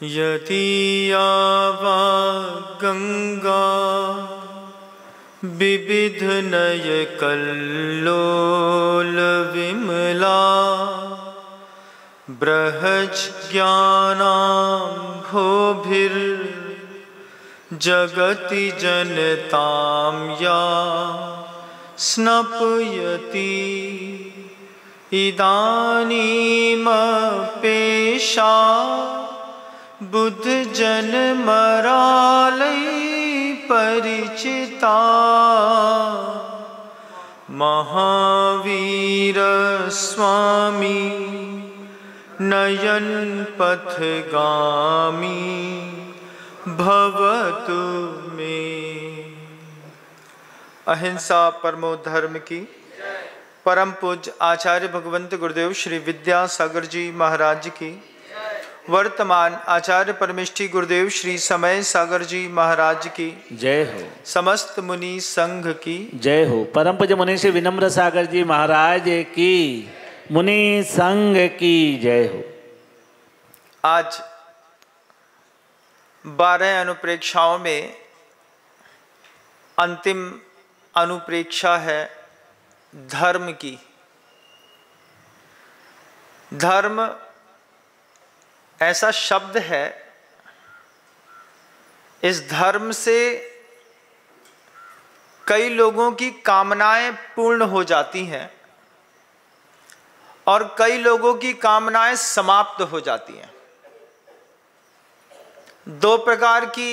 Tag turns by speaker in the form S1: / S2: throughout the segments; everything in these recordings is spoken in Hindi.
S1: यदि आवा गंगा विविध नय कल्लोल विमला बृहज् ज्ञानाम्भोभिर् जगति जनतां या स्नपयति इदानीमपेशा बुद्ध जन मरालय परिचिता महावीर स्वामी नयन पथगामी भवतु मे। अहिंसा परमो धर्म की परम पूज्य आचार्य भगवंत गुरुदेव श्री विद्यासागर जी महाराज की, वर्तमान आचार्य परमेष्ठी गुरुदेव श्री समय सागर जी महाराज की
S2: जय हो।
S1: समस्त मुनि संघ की
S2: जय हो। परम पूज्य मुनि श्री विनम्र सागर जी महाराज की, मुनि संघ की जय हो।
S1: आज 12 अनुप्रेक्षाओं में अंतिम अनुप्रेक्षा है धर्म की। धर्म ऐसा शब्द है, इस धर्म से कई लोगों की कामनाएं पूर्ण हो जाती हैं और कई लोगों की कामनाएं समाप्त हो जाती हैं। दो प्रकार की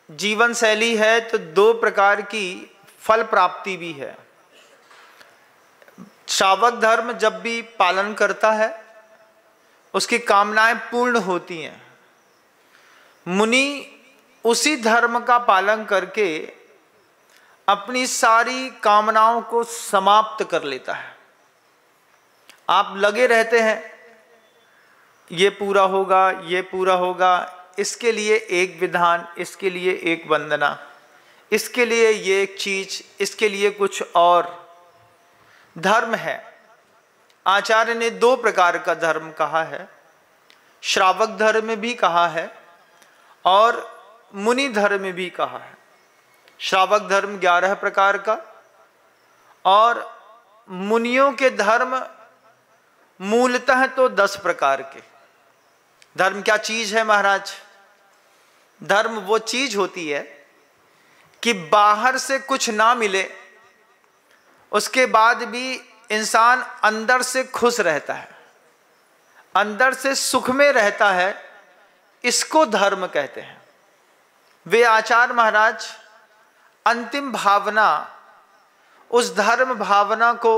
S1: जीवन शैली है तो दो प्रकार की फल प्राप्ति भी है। श्रावक धर्म जब भी पालन करता है उसकी कामनाएं पूर्ण होती हैं। मुनि उसी धर्म का पालन करके अपनी सारी कामनाओं को समाप्त कर लेता है। आप लगे रहते हैं, ये पूरा होगा, ये पूरा होगा, इसके लिए एक विधान, इसके लिए एक वंदना, इसके लिए ये एक चीज, इसके लिए कुछ और। धर्म है, आचार्य ने दो प्रकार का धर्म कहा है, श्रावक धर्म भी कहा है और मुनि धर्म भी कहा है। श्रावक धर्म 11 प्रकार का और मुनियों के धर्म मूलतः तो 10 प्रकार के। धर्म क्या चीज है महाराज? धर्म वो चीज होती है कि बाहर से कुछ ना मिले, उसके बाद भी इंसान अंदर से खुश रहता है, अंदर से सुख में रहता है, इसको धर्म कहते हैं। वे आचार्य महाराज अंतिम भावना, उस धर्म भावना को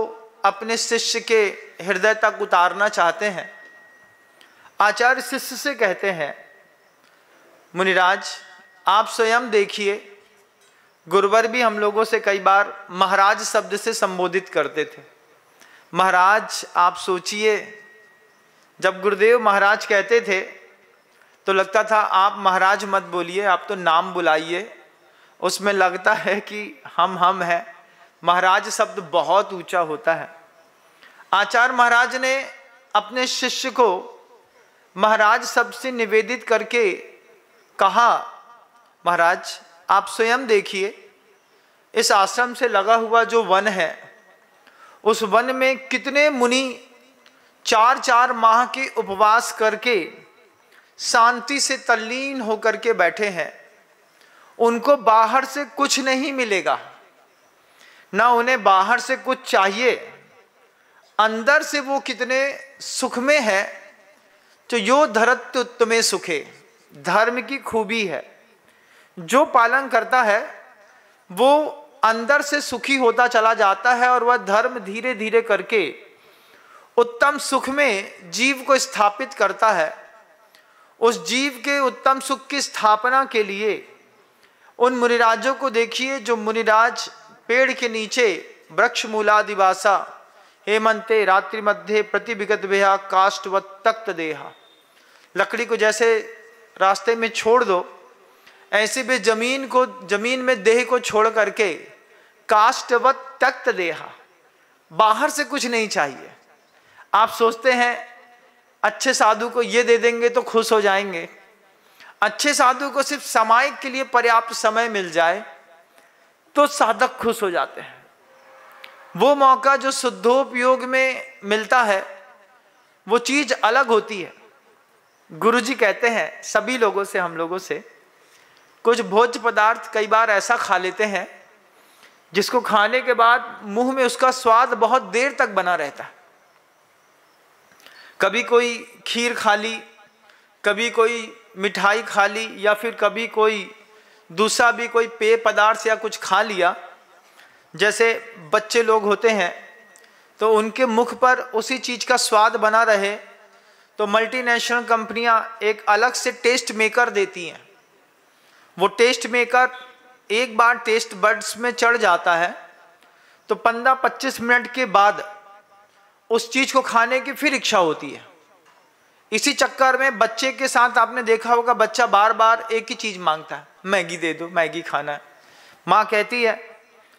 S1: अपने शिष्य के हृदय तक उतारना चाहते हैं। आचार्य शिष्य से कहते हैं, मुनिराज आप स्वयं देखिए, गुरुवर भी हम लोगों से कई बार महाराज शब्द से संबोधित करते थे। महाराज आप सोचिए, जब गुरुदेव महाराज कहते थे तो लगता था आप महाराज मत बोलिए, आप तो नाम बुलाइए, उसमें लगता है कि हम हैं। महाराज शब्द बहुत ऊंचा होता है। आचार्य महाराज ने अपने शिष्य को महाराज शब्द से निवेदित करके कहा, महाराज आप स्वयं देखिए, इस आश्रम से लगा हुआ जो वन है, उस वन में कितने मुनि 4-4 माह के उपवास करके शांति से तल्लीन होकर के बैठे हैं। उनको बाहर से कुछ नहीं मिलेगा, ना उन्हें बाहर से कुछ चाहिए, अंदर से वो कितने सुख में है। तो यो धरत्युत्तमे सुखे, धर्म की खूबी है। जो पालन करता है वो अंदर से सुखी होता चला जाता है और वह धर्म धीरे धीरे करके उत्तम सुख में जीव को स्थापित करता है। उस जीव के उत्तम सुख की स्थापना के लिए उन मुनिराजों को देखिए, जो मुनिराज पेड़ के नीचे वृक्ष मूलादिवासा हेमंते रात्रि मध्य प्रतिविगत बेहा काष्ठवत् तक्त देहा, लकड़ी को जैसे रास्ते में छोड़ दो, ऐसे भी जमीन में देह को छोड़ करके काष्ठवत त्यक्त देहा, बाहर से कुछ नहीं चाहिए। आप सोचते हैं अच्छे साधु को ये दे देंगे तो खुश हो जाएंगे। अच्छे साधु को सिर्फ सामायिक के लिए पर्याप्त समय मिल जाए तो साधक खुश हो जाते हैं। वो मौका जो शुद्धोपयोग में मिलता है वो चीज अलग होती है। गुरुजी कहते हैं सभी लोगों से, हम लोगों से, कुछ भोज्य पदार्थ कई बार ऐसा खा लेते हैं जिसको खाने के बाद मुंह में उसका स्वाद बहुत देर तक बना रहता है। कभी कोई खीर खा ली, कभी कोई मिठाई खा ली, या फिर कभी कोई दूसरा भी कोई पेय पदार्थ या कुछ खा लिया। जैसे बच्चे लोग होते हैं तो उनके मुख पर उसी चीज का स्वाद बना रहे तो मल्टीनेशनल कंपनियां एक अलग से टेस्ट मेकर देती हैं। वो टेस्ट मेकर एक बार टेस्ट बड्स में चढ़ जाता है तो 15-25 मिनट के बाद उस चीज को खाने की फिर इच्छा होती है। इसी चक्कर में बच्चे के साथ आपने देखा होगा, बच्चा बार बार एक ही चीज मांगता है, मैगी दे दो, मैगी खाना है। माँ कहती है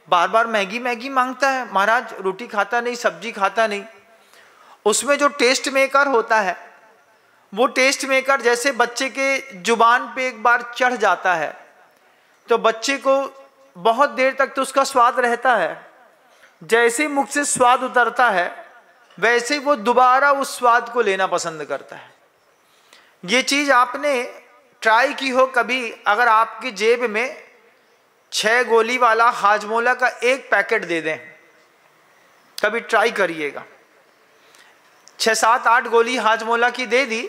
S1: बार बार मैगी मैगी मांगता है महाराज, रोटी खाता नहीं, सब्जी खाता नहीं। उसमें जो टेस्ट मेकर होता है, वो टेस्ट मेकर जैसे बच्चे के जुबान पे एक बार चढ़ जाता है तो बच्चे को बहुत देर तक तो उसका स्वाद रहता है। जैसे ही मुख से स्वाद उतरता है वैसे ही वो दोबारा उस स्वाद को लेना पसंद करता है। ये चीज आपने ट्राई की हो कभी, अगर आपकी जेब में 6 गोली वाला हाजमोला का एक पैकेट दे दें, कभी ट्राई करिएगा। 6, 7, 8 गोली हाजमोला की दे दी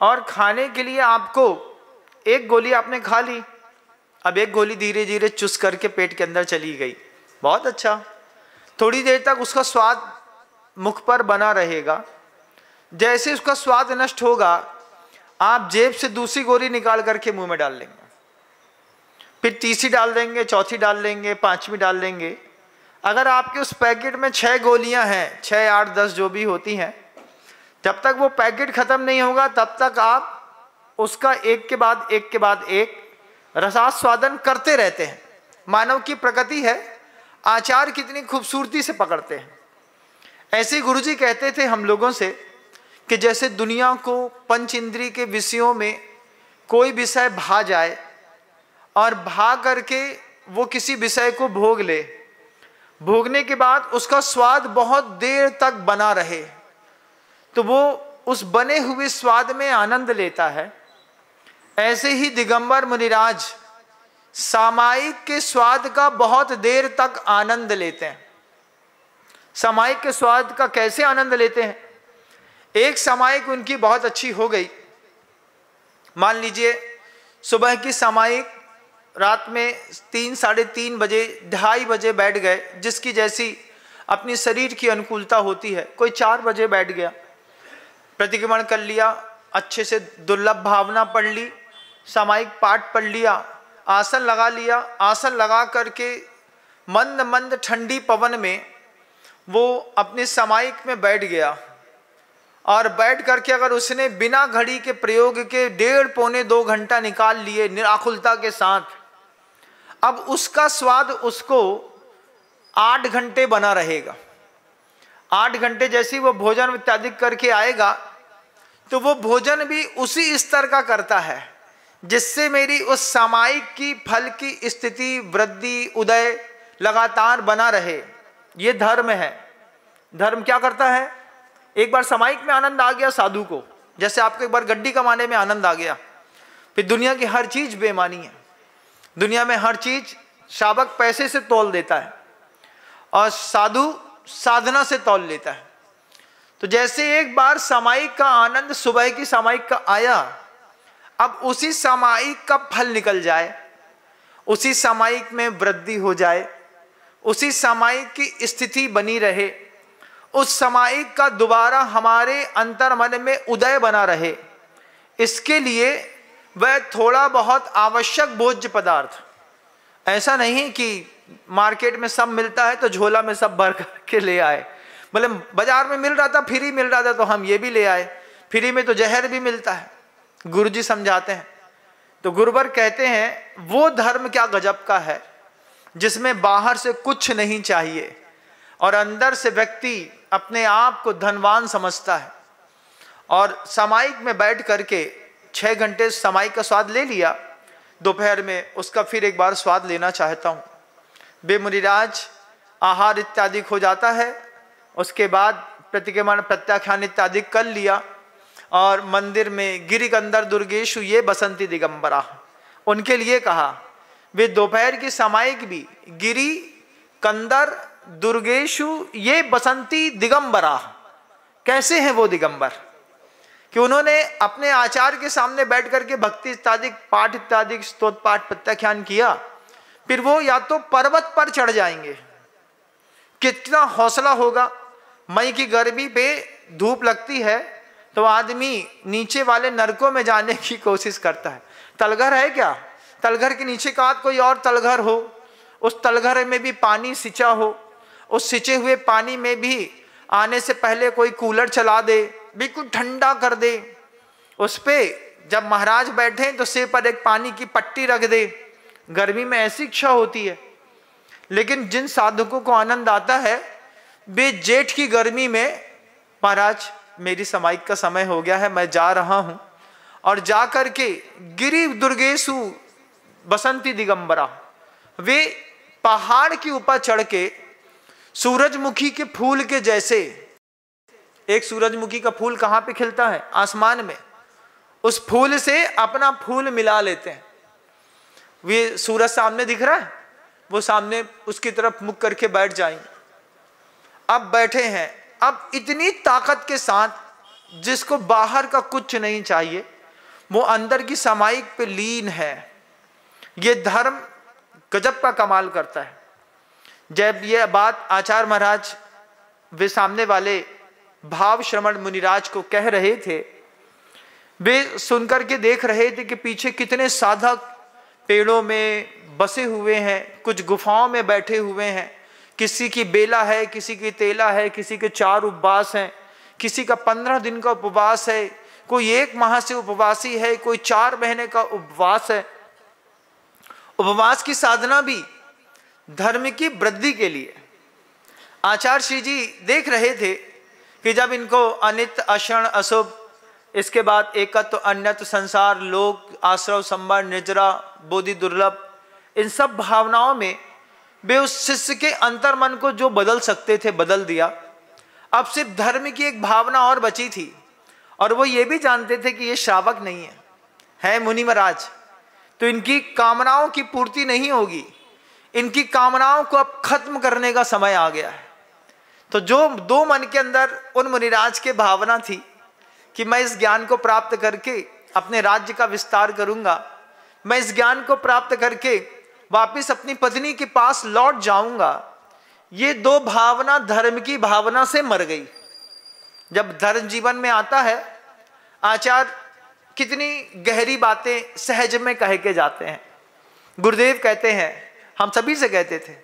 S1: और खाने के लिए आपको एक गोली आपने खा ली, अब एक गोली धीरे धीरे चुस करके पेट के अंदर चली गई, बहुत अच्छा। थोड़ी देर तक उसका स्वाद मुख पर बना रहेगा। जैसे उसका स्वाद नष्ट होगा आप जेब से दूसरी गोली निकाल करके मुंह में डाल लेंगे, फिर तीसरी डाल देंगे, चौथी डाल देंगे, 5वीं डाल देंगे। अगर आपके उस पैकेट में 6 गोलियां हैं, 6, 8, 10 जो भी होती हैं, जब तक वो पैकेट खत्म नहीं होगा तब तक आप उसका एक के बाद एक रसास्वादन करते रहते हैं। मानव की प्रकृति है, आचार कितनी खूबसूरती से पकड़ते हैं। ऐसे गुरुजी कहते थे हम लोगों से कि जैसे दुनिया को पंच इंद्रिय के विषयों में कोई विषय भा जाए और भा करके वो किसी विषय को भोग ले, भोगने के बाद उसका स्वाद बहुत देर तक बना रहे तो वो उस बने हुए स्वाद में आनंद लेता है। ऐसे ही दिगंबर मुनिराज सामायिक के स्वाद का बहुत देर तक आनंद लेते हैं। सामायिक के स्वाद का कैसे आनंद लेते हैं? एक सामायिक उनकी बहुत अच्छी हो गई, मान लीजिए सुबह की सामायिक रात में 3, 3:30 बजे, 2:30 बजे बैठ गए, जिसकी जैसी अपनी शरीर की अनुकूलता होती है। कोई 4 बजे बैठ गया, प्रतिक्रमण कर लिया, अच्छे से दुर्लभ भावना पढ़ ली, सामायिक पाठ पढ़ लिया, आसन लगा लिया। आसन लगा करके मंद मंद ठंडी पवन में वो अपने सामायिक में बैठ गया और बैठ करके अगर उसने बिना घड़ी के प्रयोग के 1.5-2 घंटा निकाल लिए निराकुलता के साथ, अब उसका स्वाद उसको 8 घंटे बना रहेगा। 8 घंटे जैसे ही वो भोजन इत्यादि करके आएगा तो वो भोजन भी उसी स्तर का करता है जिससे मेरी उस सामायिक की फल की स्थिति, वृद्धि, उदय लगातार बना रहे। ये धर्म है। धर्म क्या करता है? एक बार सामायिक में आनंद आ गया साधु को, जैसे आपको एक बार गड्डी कमाने में आनंद आ गया, फिर दुनिया की हर चीज बेईमानी है। दुनिया में हर चीज शावक पैसे से तौल देता है और साधु साधना से तौल लेता है। तो जैसे एक बार सामायिक का आनंद सुबह की सामायिक का आया, अब उसी सामायिक का फल निकल जाए, उसी सामायिक में वृद्धि हो जाए, उसी सामायिक की स्थिति बनी रहे, उस सामायिक का दोबारा हमारे अंतर मन में उदय बना रहे, इसके लिए वह थोड़ा बहुत आवश्यक भोज्य पदार्थ, ऐसा नहीं कि मार्केट में सब मिलता है तो झोला में सब भर करके ले आए। मतलब बाजार में मिल रहा था, फ्री मिल रहा था तो हम ये भी ले आए, फ्री में तो जहर भी मिलता है। गुरुजी समझाते हैं तो गुरुवर कहते हैं वो धर्म क्या गजब का है, जिसमें बाहर से कुछ नहीं चाहिए और अंदर से व्यक्ति अपने आप को धनवान समझता है। और सामायिक में बैठ करके 6 घंटे सामायिक का स्वाद ले लिया, दोपहर में उसका फिर एक बार स्वाद लेना चाहता हूँ। वे मुनिराज आहार इत्यादि हो जाता है, उसके बाद प्रतिक्रमण प्रत्याख्यान इत्यादि कर लिया और मंदिर में गिरिकंदर दुर्गेशु ये बसंती दिगंबरा, उनके लिए कहा। वे दोपहर की सामायिक भी गिरी कंदर दुर्गेशु ये बसंती दिगंबरा, कैसे हैं वो दिगंबर कि उन्होंने अपने आचार्य के सामने बैठ करके भक्ति इत्यादि पाठ इत्यादि स्तोत्र पाठ प्रत्याख्यान किया, फिर वो या तो पर्वत पर चढ़ जाएंगे, कितना हौसला होगा। मई की गर्मी पे धूप लगती है तो आदमी नीचे वाले नरकों में जाने की कोशिश करता है। तलघर है क्या, तलघर के नीचे का कोई और तलघर हो, उस तलघर में भी पानी सिंचा हो, उस सिंचे हुए पानी में भी आने से पहले कोई कूलर चला दे, बिल्कुल ठंडा कर दे। उस पे जब महाराज बैठे तो सिर पर एक पानी की पट्टी रख दे। गर्मी में ऐसी इच्छा होती है, लेकिन जिन साधकों को आनंद आता है वे जेठ की गर्मी में, महाराज मेरी समाइक का समय हो गया है, मैं जा रहा हूं, और जा करके गिरि दुर्गेशु बसंती दिगंबरा, वे पहाड़ के ऊपर चढ़ के सूरजमुखी के फूल के जैसे, एक सूरजमुखी का फूल कहाँ पे खिलता है, आसमान में, उस फूल से अपना फूल मिला लेते हैं। वे सूरज सामने दिख रहा है, वो सामने उसकी तरफ मुख करके बैठ जाएंगे। अब बैठे हैं, अब इतनी ताकत के साथ जिसको बाहर का कुछ नहीं चाहिए, वो अंदर की समाइक पे लीन है। ये धर्म गजब का कमाल करता है। जब ये बात आचार्य महाराज वे सामने वाले भाव श्रवण मुनिराज को कह रहे थे, वे सुनकर के देख रहे थे कि पीछे कितने साधक पेड़ों में बसे हुए हैं, कुछ गुफाओं में बैठे हुए हैं। किसी की बेला है, किसी की तेला है, किसी के 4 उपवास हैं, किसी का 15 दिन का उपवास है, कोई 1 माह से उपवासी है, कोई 4 महीने का उपवास है। उपवास की साधना भी धर्म की वृद्धि के लिए। आचार्य श्री जी देख रहे थे कि जब इनको अनित अक्षण अशुभ, इसके बाद एकत्व अन्यत्व संसार लोक आश्रव संबर निजरा बोधि दुर्लभ, इन सब भावनाओं में वे उस शिष्य के अंतर्मन को जो बदल सकते थे बदल दिया। अब सिर्फ धर्म की एक भावना और बची थी, और वो ये भी जानते थे कि ये श्रावक नहीं है मुनि महाराज, तो इनकी कामनाओं की पूर्ति नहीं होगी, इनकी कामनाओं को अब खत्म करने का समय आ गया है। तो जो 2 मन के अंदर उन मुनिराज के भावना थी कि मैं इस ज्ञान को प्राप्त करके अपने राज्य का विस्तार करूंगा, मैं इस ज्ञान को प्राप्त करके वापिस अपनी पत्नी के पास लौट जाऊंगा, ये 2 भावना धर्म की भावना से मर गई। जब धर्म जीवन में आता है, आचार्य कितनी गहरी बातें सहज में कह के जाते हैं। गुरुदेव कहते हैं, हम सभी से कहते थे,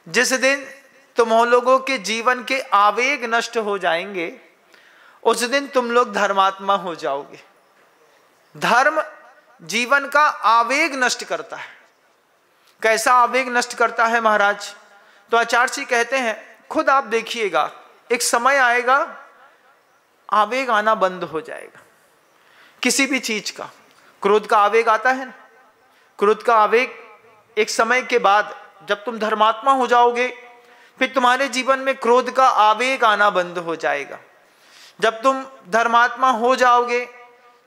S1: जिस दिन तुम लोगों के जीवन के आवेग नष्ट हो जाएंगे, उस दिन तुम लोग धर्मात्मा हो जाओगे। धर्म जीवन का आवेग नष्ट करता है। कैसा आवेग नष्ट करता है महाराज? तो आचार्य जी कहते हैं, खुद आप देखिएगा, एक समय आएगा आवेग आना बंद हो जाएगा। किसी भी चीज का, क्रोध का आवेग आता है ना, क्रोध का आवेग एक समय के बाद जब तुम धर्मात्मा हो जाओगे, फिर तुम्हारे जीवन में क्रोध का आवेग आना बंद हो जाएगा। जब तुम धर्मात्मा हो जाओगे,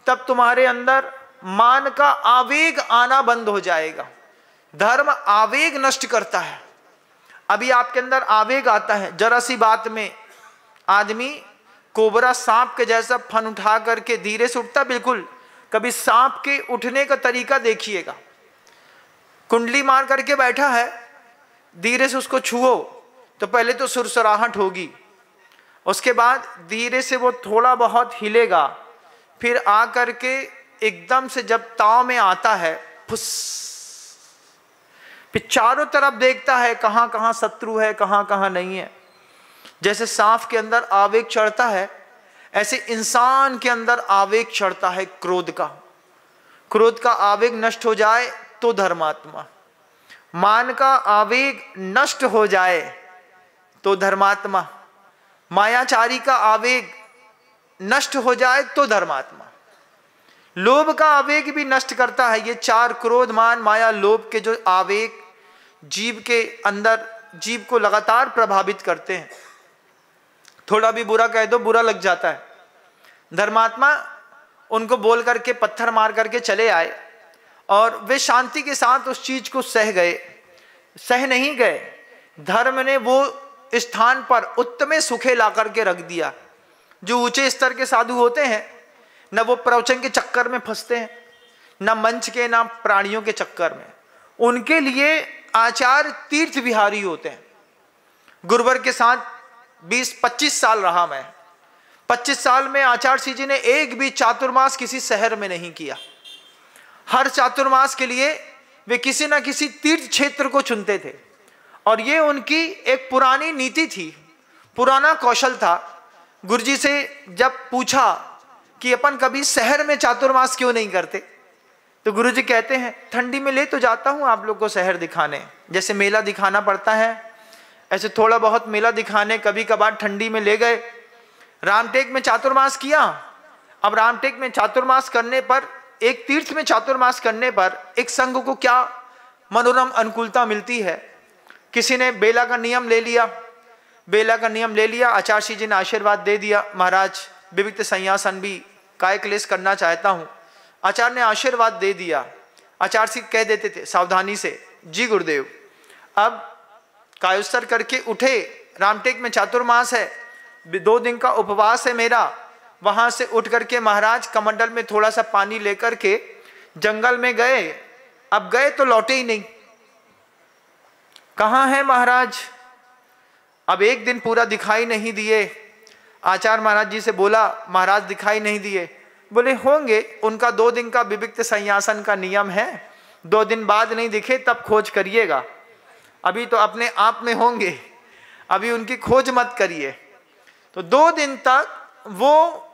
S1: तब तुम्हारे अंदर मान का आवेग आना बंद हो जाएगा। धर्म आवेग नष्ट करता है। अभी आपके अंदर आवेग आता है, जरा सी बात में आदमी कोबरा सांप के जैसा फन उठा करके धीरे से उठता, बिल्कुल कभी सांप के उठने का तरीका देखिएगा। कुंडली मार करके बैठा है, धीरे से उसको छुओ तो पहले तो सुरसुराहट होगी, उसके बाद धीरे से वो थोड़ा बहुत हिलेगा, फिर आ करके एकदम से जब ताव में आता है, फुस, फिर चारों तरफ देखता है कहां कहां शत्रु है, कहां कहां नहीं है। जैसे सांप के अंदर आवेग चढ़ता है, ऐसे इंसान के अंदर आवेग चढ़ता है क्रोध का। क्रोध का आवेग नष्ट हो जाए तो धर्मात्मा, मान का आवेग नष्ट हो जाए तो धर्मात्मा, मायाचारी का आवेग नष्ट हो जाए तो धर्मात्मा। लोभ का आवेग भी नष्ट करता है। ये चार, क्रोध, मान, माया, लोभ के जो आवेग जीव के अंदर जीव को लगातार प्रभावित करते हैं। थोड़ा भी बुरा कह दो बुरा लग जाता है। धर्मात्मा उनको बोल करके, पत्थर मार करके चले आए और वे शांति के साथ उस चीज को सह गए। सह नहीं गए, धर्म ने वो स्थान पर उत्तमे सुखे ला करके रख दिया। जो ऊंचे स्तर के साधु होते हैं, न वो प्रवचन के चक्कर में फंसते हैं, न मंच के, न प्राणियों के चक्कर में। उनके लिए आचार्य तीर्थ विहारी होते हैं। गुरुवर के साथ 20-25 साल रहा मैं। 25 साल में आचार्य श्री जी ने एक भी चातुर्मास किसी शहर में नहीं किया। हर चातुर्मास के लिए वे किसी न किसी तीर्थ क्षेत्र को चुनते थे और ये उनकी एक पुरानी नीति थी, पुराना कौशल था। गुरुजी से जब पूछा कि अपन कभी शहर में चातुर्मास क्यों नहीं करते, तो गुरुजी कहते हैं ठंडी में ले तो जाता हूं आप लोग को शहर दिखाने, जैसे मेला दिखाना पड़ता है ऐसे थोड़ा बहुत मेला दिखाने कभी कभार ठंडी में ले गए। रामटेक में चातुर्मास किया। अब रामटेक में चातुर्मास करने पर, एक तीर्थ में चातुर्मास करने पर एक संघ को क्या मनोरम अनुकूलता मिलती है। किसी ने बेला का नियम ले लिया, बेला का नियम ले लिया, आचार्य श्री जी ने आशीर्वाद दे दिया, महाराज विविक्त संयासन भी काय क्लेश करना चाहता हूं। आचार्य ने आशीर्वाद दे दिया। आचार्य श्री कह देते थे सावधानी से, जी गुरुदेव अब कायोत्सर करके उठे, रामटेक में चातुर्मास है, 2 दिन का उपवास है मेरा। वहां से उठ करके महाराज कमंडल में थोड़ा सा पानी लेकर के जंगल में गए। अब गए तो लौटे ही नहीं। कहां है महाराज? अब एक दिन पूरा दिखाई नहीं दिए। आचार्य महाराज जी से बोला, महाराज दिखाई नहीं दिए। बोले होंगे, उनका 2 दिन का विविक्त संयासन का नियम है, 2 दिन बाद नहीं दिखे तब खोज करिएगा, अभी तो अपने आप में होंगे, अभी उनकी खोज मत करिए। तो 2 दिन तक वो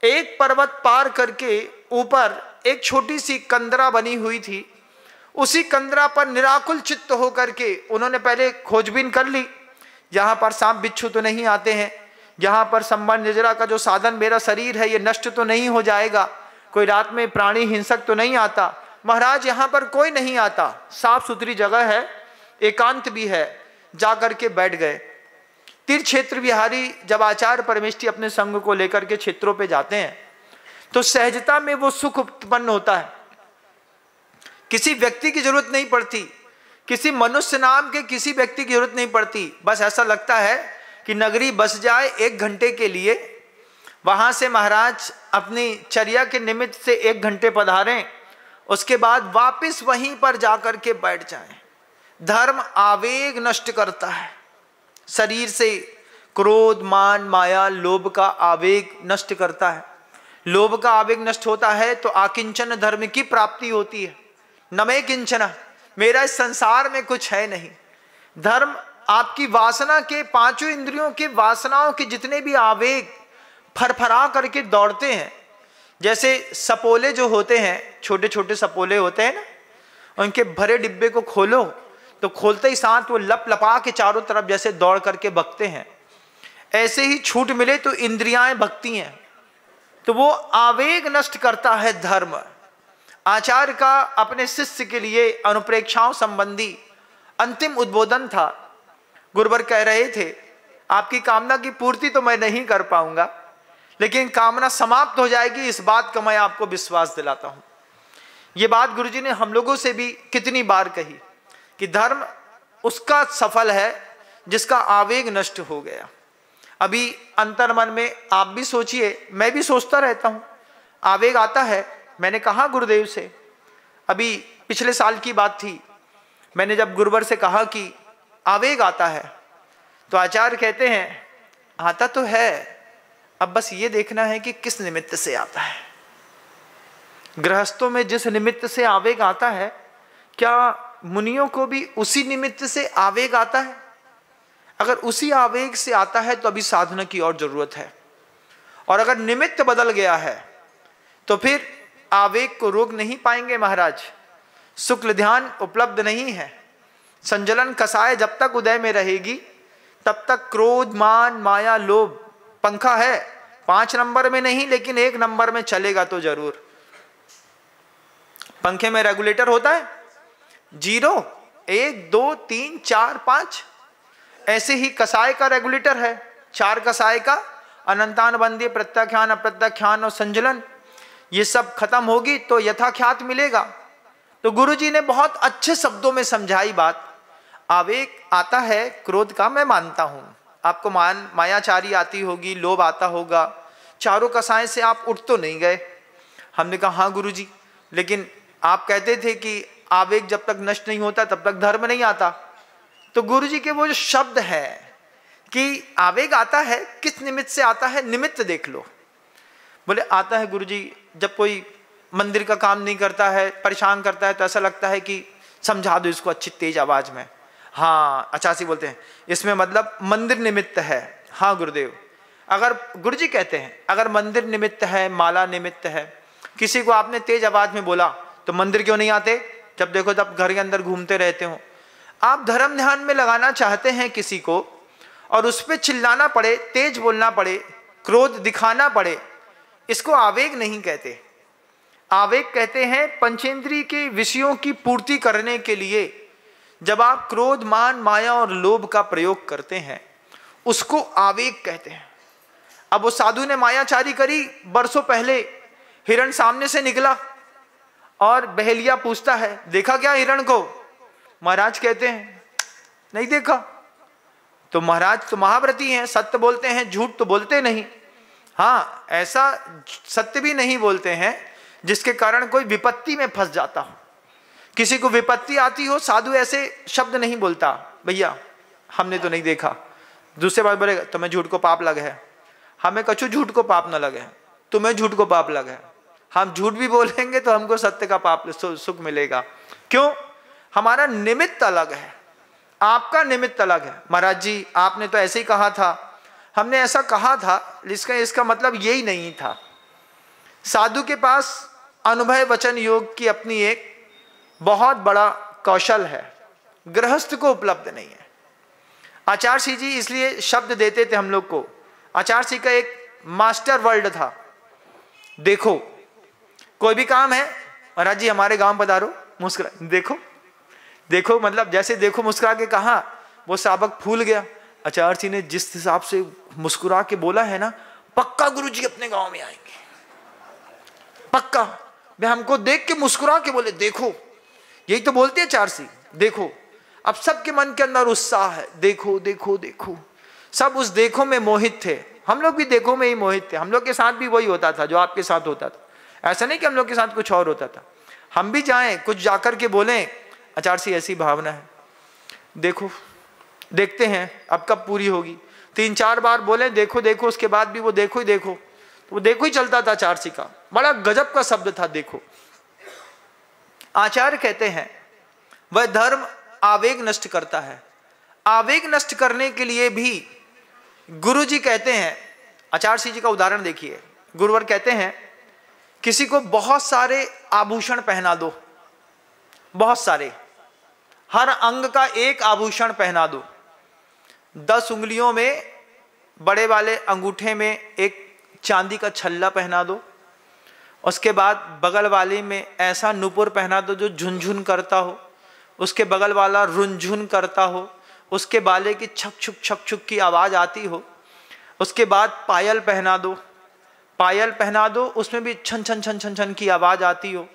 S1: एक पर्वत पार करके ऊपर एक छोटी सी कंदरा बनी हुई थी, उसी कंदरा पर निराकुल चित्त होकर के उन्होंने पहले खोजबीन कर ली। यहाँ पर सांप बिच्छू तो नहीं आते हैं, यहाँ पर संबंध निजरा का जो साधन मेरा शरीर है ये नष्ट तो नहीं हो जाएगा, कोई रात में प्राणी हिंसक तो नहीं आता, महाराज यहाँ पर कोई नहीं आता, साफ सुथरी जगह है, एकांत भी है। जा करके बैठ गए। तीर्थ क्षेत्र विहारी जब आचार्य परमेष्ठी अपने संघ को लेकर के क्षेत्रों पे जाते हैं तो सहजता में वो सुख उत्पन्न होता है। किसी व्यक्ति की जरूरत नहीं पड़ती, किसी मनुष्य नाम के किसी व्यक्ति की जरूरत नहीं पड़ती। बस ऐसा लगता है कि नगरी बस जाए 1 घंटे के लिए, वहां से महाराज अपनी चर्या के निमित्त से 1 घंटे पधारें, उसके बाद वापस वहीं पर जाकर के बैठ जाएं। धर्म आवेग नष्ट करता है, शरीर से क्रोध, मान, माया, लोभ का आवेग नष्ट करता है। लोभ का आवेग नष्ट होता है तो आकिंचन धर्म की प्राप्ति होती है। न मैं किंचन, मेरा इस संसार में कुछ है नहीं। धर्म आपकी वासना के, 5 इंद्रियों के वासनाओं के जितने भी आवेग फरफरा करके दौड़ते हैं, जैसे सपोले जो होते हैं, छोटे छोटे सपोले होते हैं ना, उनके भरे डिब्बे को खोलो तो खोलते ही साथ वो लप लपा के चारों तरफ जैसे दौड़ करके भगते हैं, ऐसे ही छूट मिले तो इंद्रियाएं भगती हैं। तो वो आवेग नष्ट करता है धर्म। आचार्य का अपने शिष्य के लिए अनुप्रेक्षाओं संबंधी अंतिम उद्बोधन था। गुरुवर कह रहे थे आपकी कामना की पूर्ति तो मैं नहीं कर पाऊंगा, लेकिन कामना समाप्त हो जाएगी, इस बात का मैं आपको विश्वास दिलाता हूं। ये बात गुरुजी ने हम लोगों से भी कितनी बार कही कि धर्म उसका सफल है जिसका आवेग नष्ट हो गया। अभी अंतर्मन में आप भी सोचिए, मैं भी सोचता रहता हूं, आवेग आता है। मैंने कहा गुरुदेव से, अभी पिछले साल की बात थी, मैंने जब गुरुवर से कहा कि आवेग आता है, तो आचार्य कहते हैं आता तो है, अब बस ये देखना है कि किस निमित्त से आता है। गृहस्थों में जिस निमित्त से आवेग आता है, क्या मुनियों को भी उसी निमित्त से आवेग आता है? अगर उसी आवेग से आता है तो अभी साधना की और जरूरत है, और अगर निमित्त बदल गया है तो फिर आवेग को रोक नहीं पाएंगे महाराज। शुक्ल ध्यान उपलब्ध नहीं है, संजलन कसाय जब तक उदय में रहेगी तब तक क्रोध, मान, माया, लोभ पंखा है, 5 नंबर में नहीं लेकिन 1 नंबर में चलेगा तो जरूर। पंखे में रेगुलेटर होता है 0, 1, 2, 3, 4, 5। ऐसे ही कसाय का रेगुलेटर है 4 कसाय का, अनंतान बंदी, प्रत्याख्यान, अप्रत्याख्यान और संजलन। ये सब खत्म होगी तो यथाख्यात मिलेगा। तो गुरुजी ने बहुत अच्छे शब्दों में समझाई बात। आवेग आता है क्रोध का, मैं मानता हूं आपको मायाचारी आती होगी, लोभ आता होगा, चारों कसाय से आप उठ तो नहीं गए। हमने कहा हाँ गुरुजी, लेकिन आप कहते थे कि आवेग जब तक नष्ट नहीं होता तब तक धर्म नहीं आता। तो गुरुजी के वो जो शब्द है कि आवेग आता है, किस निमित्त से आता है, निमित्त देख लो। बोले आता है गुरुजी जब कोई मंदिर का काम नहीं करता है, परेशान करता है, तो ऐसा लगता है कि समझा दो इसको अच्छी तेज आवाज में। हाँ अचासी बोलते हैं इसमें मतलब मंदिर निमित्त है। हाँ गुरुदेव, अगर गुरुजी कहते हैं अगर मंदिर निमित्त है, माला निमित्त है, किसी को आपने तेज आवाज में बोला तो मंदिर क्यों नहीं आते? जब देखो तब घर के अंदर घूमते रहते हो। आप धर्म ध्यान में लगाना चाहते हैं किसी को और उस पर चिल्लाना पड़े, तेज बोलना पड़े, क्रोध दिखाना पड़े, इसको आवेग नहीं कहते। आवेग कहते हैं पंचेंद्रिय के विषयों की पूर्ति करने के लिए जब आप क्रोध, मान, माया और लोभ का प्रयोग करते हैं उसको आवेग कहते हैं। अब वो साधु ने मायाचारी करी बरसों पहले, हिरण सामने से निकला और बहेलिया पूछता है देखा क्या हिरण को? महाराज कहते हैं नहीं देखा। तो महाराज तो महाव्रती हैं, सत्य बोलते हैं, झूठ तो बोलते नहीं। हाँ ऐसा सत्य भी नहीं बोलते हैं जिसके कारण कोई विपत्ति में फंस जाता हो। किसी को विपत्ति आती हो, साधु ऐसे शब्द नहीं बोलता, भैया हमने तो नहीं देखा। दूसरे बार बोलेगा तुम्हें झूठ को पाप लगे है। हमें कछु झूठ को पाप न लगे, तुम्हें झूठ को पाप लगे। हम झूठ भी बोलेंगे तो हमको सत्य का पाप सुख मिलेगा। क्यों? हमारा निमित्त अलग है, आपका निमित्त अलग है। महाराज जी आपने तो ऐसे ही कहा था, हमने ऐसा कहा था, इसका मतलब यही नहीं था। साधु के पास अनुभव वचन योग की अपनी एक बहुत बड़ा कौशल है, गृहस्थ को उपलब्ध नहीं है। आचार्य सिंह जी इसलिए शब्द देते थे हम लोग को। आचार्य सिंह का एक मास्टर वर्ड था, देखो कोई भी काम है, महाराज जी हमारे गांव पधारो, मुस्कुरा देखो देखो, मतलब जैसे देखो मुस्कुरा के कहा वो साबक फूल गया। आचार्य सिंह ने जिस हिसाब से मुस्कुरा के बोला है ना, पक्का गुरुजी अपने गांव में आएंगे, पक्का। वे हमको देख के मुस्कुरा के बोले देखो, यही तो बोलते हैं आचार्य सिंह, देखो। अब सबके मन के अंदर उत्साह है, देखो देखो देखो, सब उस देखो में मोहित थे। हम लोग भी देखो में ही मोहित थे, हम लोग के साथ भी वही होता था जो आपके साथ होता था। ऐसा नहीं कि हम लोग के साथ कुछ और होता था। हम भी जाएं कुछ जाकर के बोलें आचार्य सिंह ऐसी भावना है, देखो देखते हैं अब कब पूरी होगी। 3-4 बार बोले देखो देखो, उसके बाद भी वो देखो ही देखो, तो वो देखो ही चलता था आचार्य सिंह का। बड़ा गजब का शब्द था देखो। आचार्य कहते हैं वह धर्म आवेग नष्ट करता है। आवेग नष्ट करने के लिए भी गुरु जी कहते हैं, आचार्य सिंह जी का उदाहरण देखिए। गुरुवर कहते हैं किसी को बहुत सारे आभूषण पहना दो, बहुत सारे, हर अंग का एक आभूषण पहना दो। 10 उंगलियों में, बड़े वाले अंगूठे में एक चांदी का छल्ला पहना दो। उसके बाद बगल वाले में ऐसा नुपुर पहना दो जो झुनझुन करता हो, उसके बगल वाला रुनझुन करता हो, उसके बाले की छक छुक छक छुक की आवाज़ आती हो। उसके बाद पायल पहना दो, पायल पहना दो, उसमें भी छन छन छन छन छन की आवाज़ आती हो।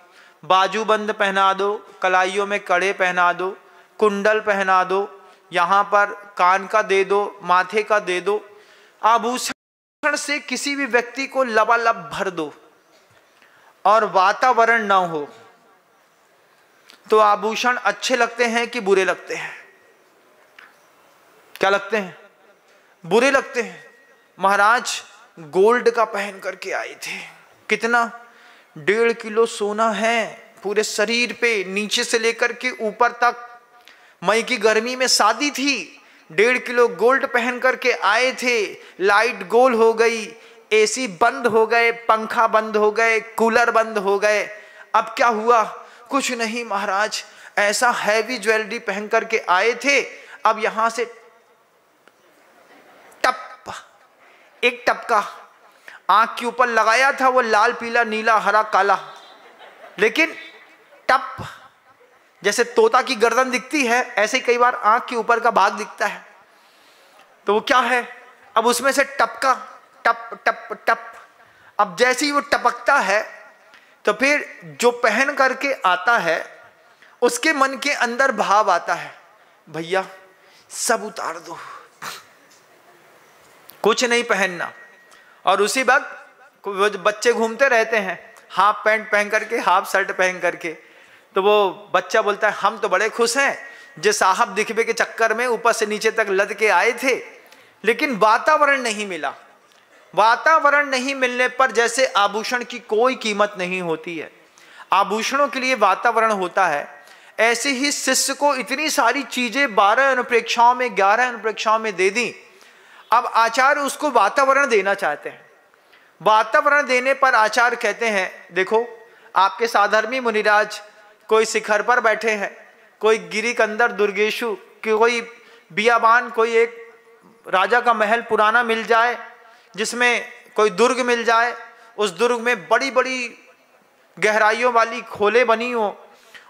S1: बाजूबंद पहना दो, कलाइयों में कड़े पहना दो, कुंडल पहना दो, यहाँ पर कान का दे दो, माथे का दे दो। आभूषण से किसी भी व्यक्ति को लबालब भर दो और वातावरण ना हो तो आभूषण अच्छे लगते हैं कि बुरे लगते हैं? क्या लगते हैं? बुरे लगते हैं। महाराज गोल्ड का पहन करके आए थे, कितना 1.5 किलो सोना है पूरे शरीर पे, नीचे से लेकर के ऊपर तक। मई की गर्मी में शादी थी, 1.5 किलो गोल्ड पहन करके आए थे। लाइट गोल हो गई, एसी बंद हो गए, पंखा बंद हो गए, कूलर बंद हो गए। अब क्या हुआ? कुछ नहीं महाराज, ऐसा हैवी ज्वेलरी पहन करके आए थे। अब यहां से टप, एक टपका आंख के ऊपर लगाया था, वो लाल पीला नीला हरा काला, लेकिन टप, जैसे तोता की गर्दन दिखती है ऐसे कई बार आंख के ऊपर का भाग दिखता है। तो वो क्या है, अब उसमें से टपका, टप टप टप। अब जैसे ही वो टपकता है तो फिर जो पहन करके आता है उसके मन के अंदर भाव आता है, भैया सब उतार दो, कुछ नहीं पहनना। और उसी वक्त बच्चे घूमते रहते हैं हाफ पैंट पहन करके, हाफ शर्ट पहन करके। तो वो बच्चा बोलता है हम तो बड़े खुश हैं, जो साहब दिखबे के चक्कर में ऊपर से नीचे तक लद के आए थे, लेकिन वातावरण नहीं मिला। वातावरण नहीं मिलने पर जैसे आभूषण की कोई कीमत नहीं होती है, आभूषणों के लिए वातावरण होता है, ऐसे ही शिष्य को इतनी सारी चीजें 12 अनुप्रेक्षाओं में 11 अनुप्रेक्षाओं में दे दी। अब आचार्य उसको वातावरण देना चाहते हैं। वातावरण देने पर आचार्य कहते हैं देखो आपके साधर्मी मुनिराज कोई शिखर पर बैठे हैं, कोई गिरी कंदर दुर्गेशु, कोई बियाबान, कोई एक राजा का महल पुराना मिल जाए जिसमें कोई दुर्ग मिल जाए, उस दुर्ग में बड़ी बड़ी गहराइयों वाली खोले बनी हो,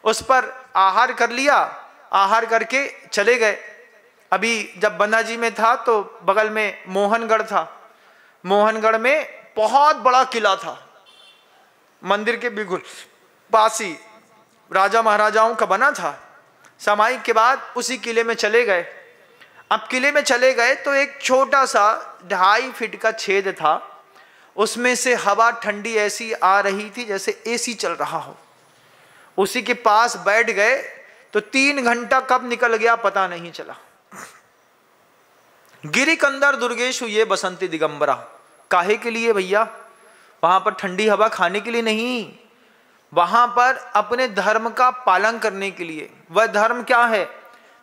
S1: उस पर आहार कर लिया, आहार करके चले गए। अभी जब बन्ना जी में था तो बगल में मोहनगढ़ था, मोहनगढ़ में बहुत बड़ा किला था, मंदिर के बिल्कुल पास ही राजा महाराजाओं का बना था। समाई के बाद उसी किले में चले गए। अब किले में चले गए तो एक छोटा सा 2.5 फीट का छेद था, उसमें से हवा ठंडी ऐसी आ रही थी जैसे एसी चल रहा हो। उसी के पास बैठ गए तो 3 घंटा कब निकल गया पता नहीं चला। गिरी कंदर दुर्गेशु ये बसंती दिगंबरा, काहे के लिए भैया? वहां पर ठंडी हवा खाने के लिए नहीं, वहां पर अपने धर्म का पालन करने के लिए। वह धर्म क्या है?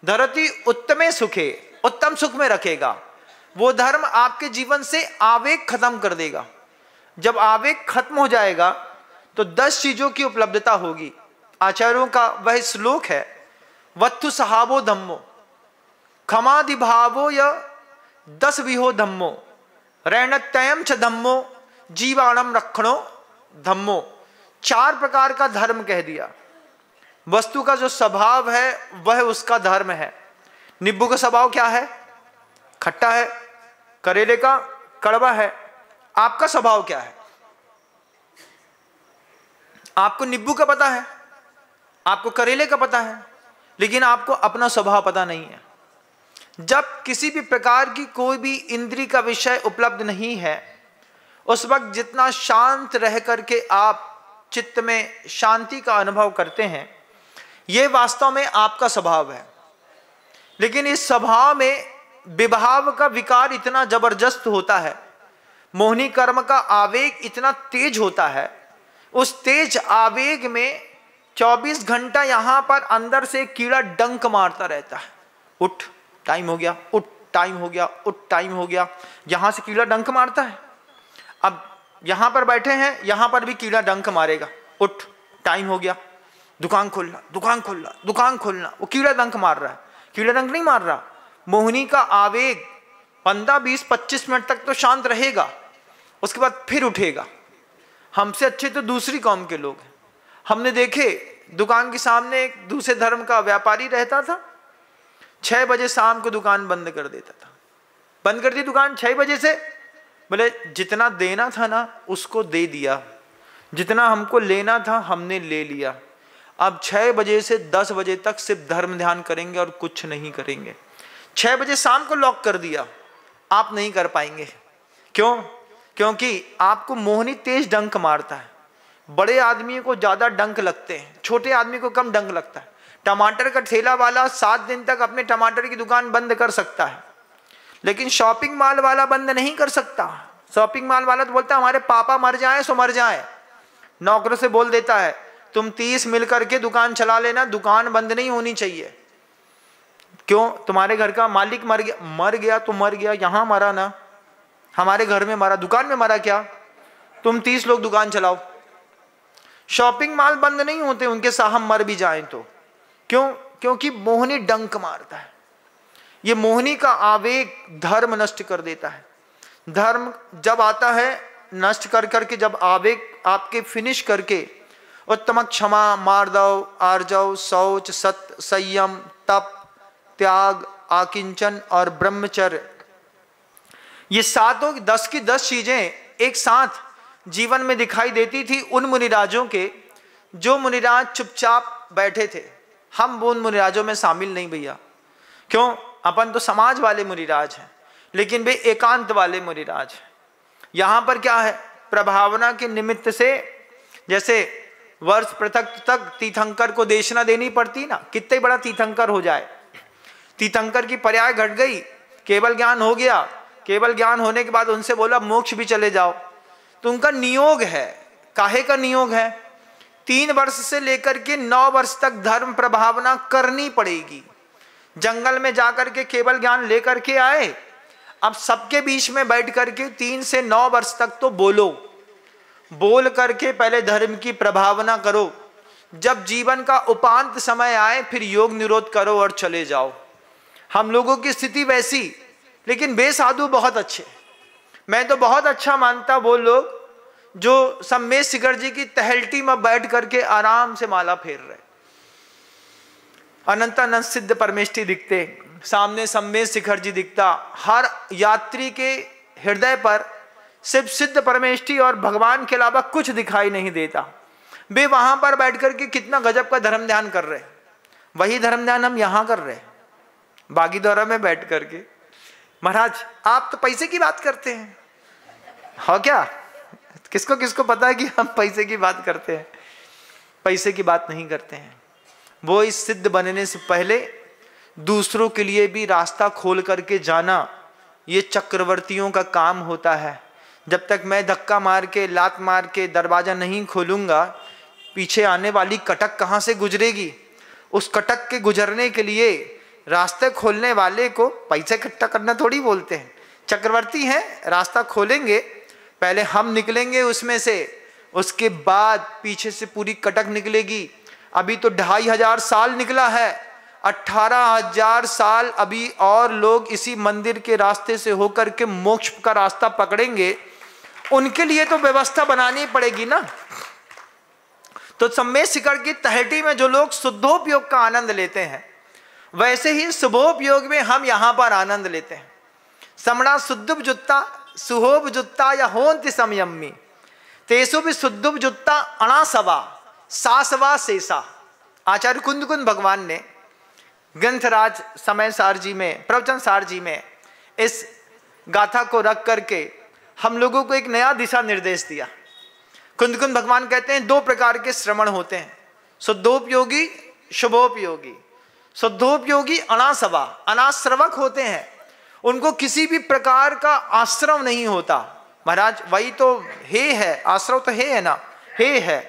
S1: धरती उत्तमे सुखे, उत्तम सुख में रखेगा। वो धर्म आपके जीवन से आवेग खत्म कर देगा। जब आवेग खत्म हो जाएगा तो 10 चीजों की उपलब्धता होगी। आचार्यों का वह श्लोक है, वत्थु सहावो धम्मो क्षमादि भावो य 10 विहो धम्मो रैणत्ययम च धम्मो जीवाणम रक्षणो धम्मो। 4 प्रकार का धर्म कह दिया। वस्तु का जो स्वभाव है वह उसका धर्म है। नींबू का स्वभाव क्या है? खट्टा है। करेले का कड़वा है। आपका स्वभाव क्या है? आपको नींबू का पता है, आपको करेले का पता है, लेकिन आपको अपना स्वभाव पता नहीं है। जब किसी भी प्रकार की कोई भी इंद्रिय का विषय उपलब्ध नहीं है, उस वक्त जितना शांत रह करके आप चित्त में शांति का अनुभव करते हैं, यह वास्तव में आपका स्वभाव है। लेकिन इस स्वभाव में विभाव का विकार इतना जबरदस्त होता है, मोहिनी कर्म का आवेग इतना तेज होता है, उस तेज आवेग में 24 घंटा यहां पर अंदर से कीड़ा डंक मारता रहता है। उठ टाइम हो गया, उठ टाइम हो गया, उठ टाइम हो गया। यहां से कीड़ा डंक मारता है। अब यहां पर बैठे हैं, यहां पर भी कीड़ा डंक मारेगा, उठ टाइम हो गया, दुकान खोलना, दुकान खोलना, दुकान खोलना। वो कीड़ा डंक मार रहा है। कीड़ा डंक नहीं मार रहा, मोहिनी का आवेग 15, 20, 25 मिनट तक तो शांत रहेगा, उसके बाद फिर उठेगा। हमसे अच्छे तो दूसरी कौम के लोग हैं। हमने देखे दुकान के सामने एक दूसरे धर्म का व्यापारी रहता था, 6 बजे शाम को दुकान बंद कर देता था। बंद कर दी दुकान 6 बजे से। बोले जितना देना था ना उसको दे दिया, जितना हमको लेना था हमने ले लिया। अब 6 बजे से 10 बजे तक सिर्फ धर्म ध्यान करेंगे और कुछ नहीं करेंगे। 6 बजे शाम को लॉक कर दिया, आप नहीं कर पाएंगे। क्यों? क्योंकि आपको मोहिनी तेज डंक मारता है। बड़े आदमी को ज्यादा डंक लगते हैं, छोटे आदमी को कम डंक लगता है। टमाटर का ठेला वाला 7 दिन तक अपने टमाटर की दुकान बंद कर सकता है, लेकिन शॉपिंग मॉल वाला बंद नहीं कर सकता। शॉपिंग मॉल वाला तो बोलता है हमारे पापा मर जाए सो मर जाए। नौकरों से बोल देता है तुम 30 मिल करके दुकान चला लेना, दुकान बंद नहीं होनी चाहिए। क्यों? तुम्हारे घर का मालिक मर गया, मर गया तो मर गया, यहां मरा ना, हमारे घर में मरा, दुकान में मरा क्या? तुम 30 लोग दुकान चलाओ। शॉपिंग मॉल बंद नहीं होते उनके साहब मर भी जाएं तो, क्यों? क्योंकि मोहिनी डंक मारता है। ये मोहिनी का आवेग धर्म नष्ट कर देता है। धर्म जब आता है नष्ट कर करके, जब आवेग आपके फिनिश करके, उत्तम क्षमा, मार्दव, आर्जव, शौच, सत्य, संयम, तप, त्याग, आकिंचन और ब्रह्मचर्य, ये सातों 10 की 10 चीजें एक साथ जीवन में दिखाई देती थी उन मुनिराजों के, जो मुनिराज चुपचाप बैठे थे। हम वो उन मुनिराजों में शामिल नहीं भैया। क्यों? अपन तो समाज वाले मुनिराज हैं, लेकिन वे एकांत वाले मुनिराज हैं। यहाँ पर क्या है, प्रभावना के निमित्त से, जैसे वर्ष पृथक तक तीर्थंकर को देशना देनी पड़ती ना, कितने बड़ा तीर्थंकर हो जाए, तीर्थंकर की पर्याय घट गई, केवल ज्ञान हो गया, केवल ज्ञान होने के बाद उनसे बोला मोक्ष भी चले जाओ, तो उनका नियोग है। काहे का नियोग है? 3 वर्ष से लेकर के 9 वर्ष तक धर्म प्रभावना करनी पड़ेगी। जंगल में जाकर के केवल ज्ञान लेकर के आए, अब सबके बीच में बैठ करके 3 से 9 वर्ष तक तो बोलो, बोल करके पहले धर्म की प्रभावना करो। जब जीवन का उपांत समय आए फिर योग निरोध करो और चले जाओ। हम लोगों की स्थिति वैसी, लेकिन बेसाधु बहुत अच्छे। मैं तो बहुत अच्छा मानता वो लोग जो सम्मेश शिखर जी की तहलटी में बैठ करके आराम से माला फेर रहे। अनंतानंद सिद्ध परमेष्ठी दिखते, सामने सम्मेश शिखर जी दिखता, हर यात्री के हृदय पर सिर्फ सिद्ध परमेष्ठी और भगवान के अलावा कुछ दिखाई नहीं देता। वे वहां पर बैठ करके कितना गजब का धर्म ध्यान कर रहे। वही धर्म ध्यान हम यहां कर रहे, बागीदौरा में बैठ करके। महाराज आप तो पैसे की बात करते हैं, हो क्या? किसको किसको पता है कि हम पैसे की बात करते हैं? पैसे की बात नहीं करते हैं। वो इस सिद्ध बनने से पहले दूसरों के लिए भी रास्ता खोल करके जाना, ये चक्रवर्तियों का काम होता है। जब तक मैं धक्का मार के, लात मार के दरवाजा नहीं खोलूंगा, पीछे आने वाली कटक कहाँ से गुजरेगी? उस कटक के गुजरने के लिए रास्ते खोलने वाले को पैसे इकट्ठा करना थोड़ी बोलते हैं। चक्रवर्ती हैं, रास्ता खोलेंगे, पहले हम निकलेंगे उसमें से, उसके बाद पीछे से पूरी कटक निकलेगी। अभी तो 2500 साल निकला है, 18,000 साल अभी और लोग इसी मंदिर के रास्ते से होकर के मोक्ष का रास्ता पकड़ेंगे। उनके लिए तो व्यवस्था बनानी पड़ेगी ना। तो सम्मेश शिखर की तहटी में जो लोग शुद्धोपयोग का आनंद लेते हैं, वैसे ही शुभोपयोग में हम यहां पर आनंद लेते हैं। समणा शुद्धुप जुत्ता सुहोब जुत्ता या होंति संयमी तेसु भी शुद्धुप जुत्ता अणासवा सासवा शेषा। आचार्य कुंद कुंद भगवान ने ग्रंथराज समय सार जी में, प्रवचन सार जी में इस गाथा को रख करके हम लोगों को एक नया दिशा निर्देश दिया। कुंद कुंद भगवान कहते हैं 2 प्रकार के श्रवण होते हैं, शुद्धोपयोगी, शुभोपयोगी। शुद्धोपयोगी अनासवा, अनाश्रवक होते हैं, उनको किसी भी प्रकार का आश्रव नहीं होता। महाराज वही तो हे है, आश्रव तो हे है ना, हे है।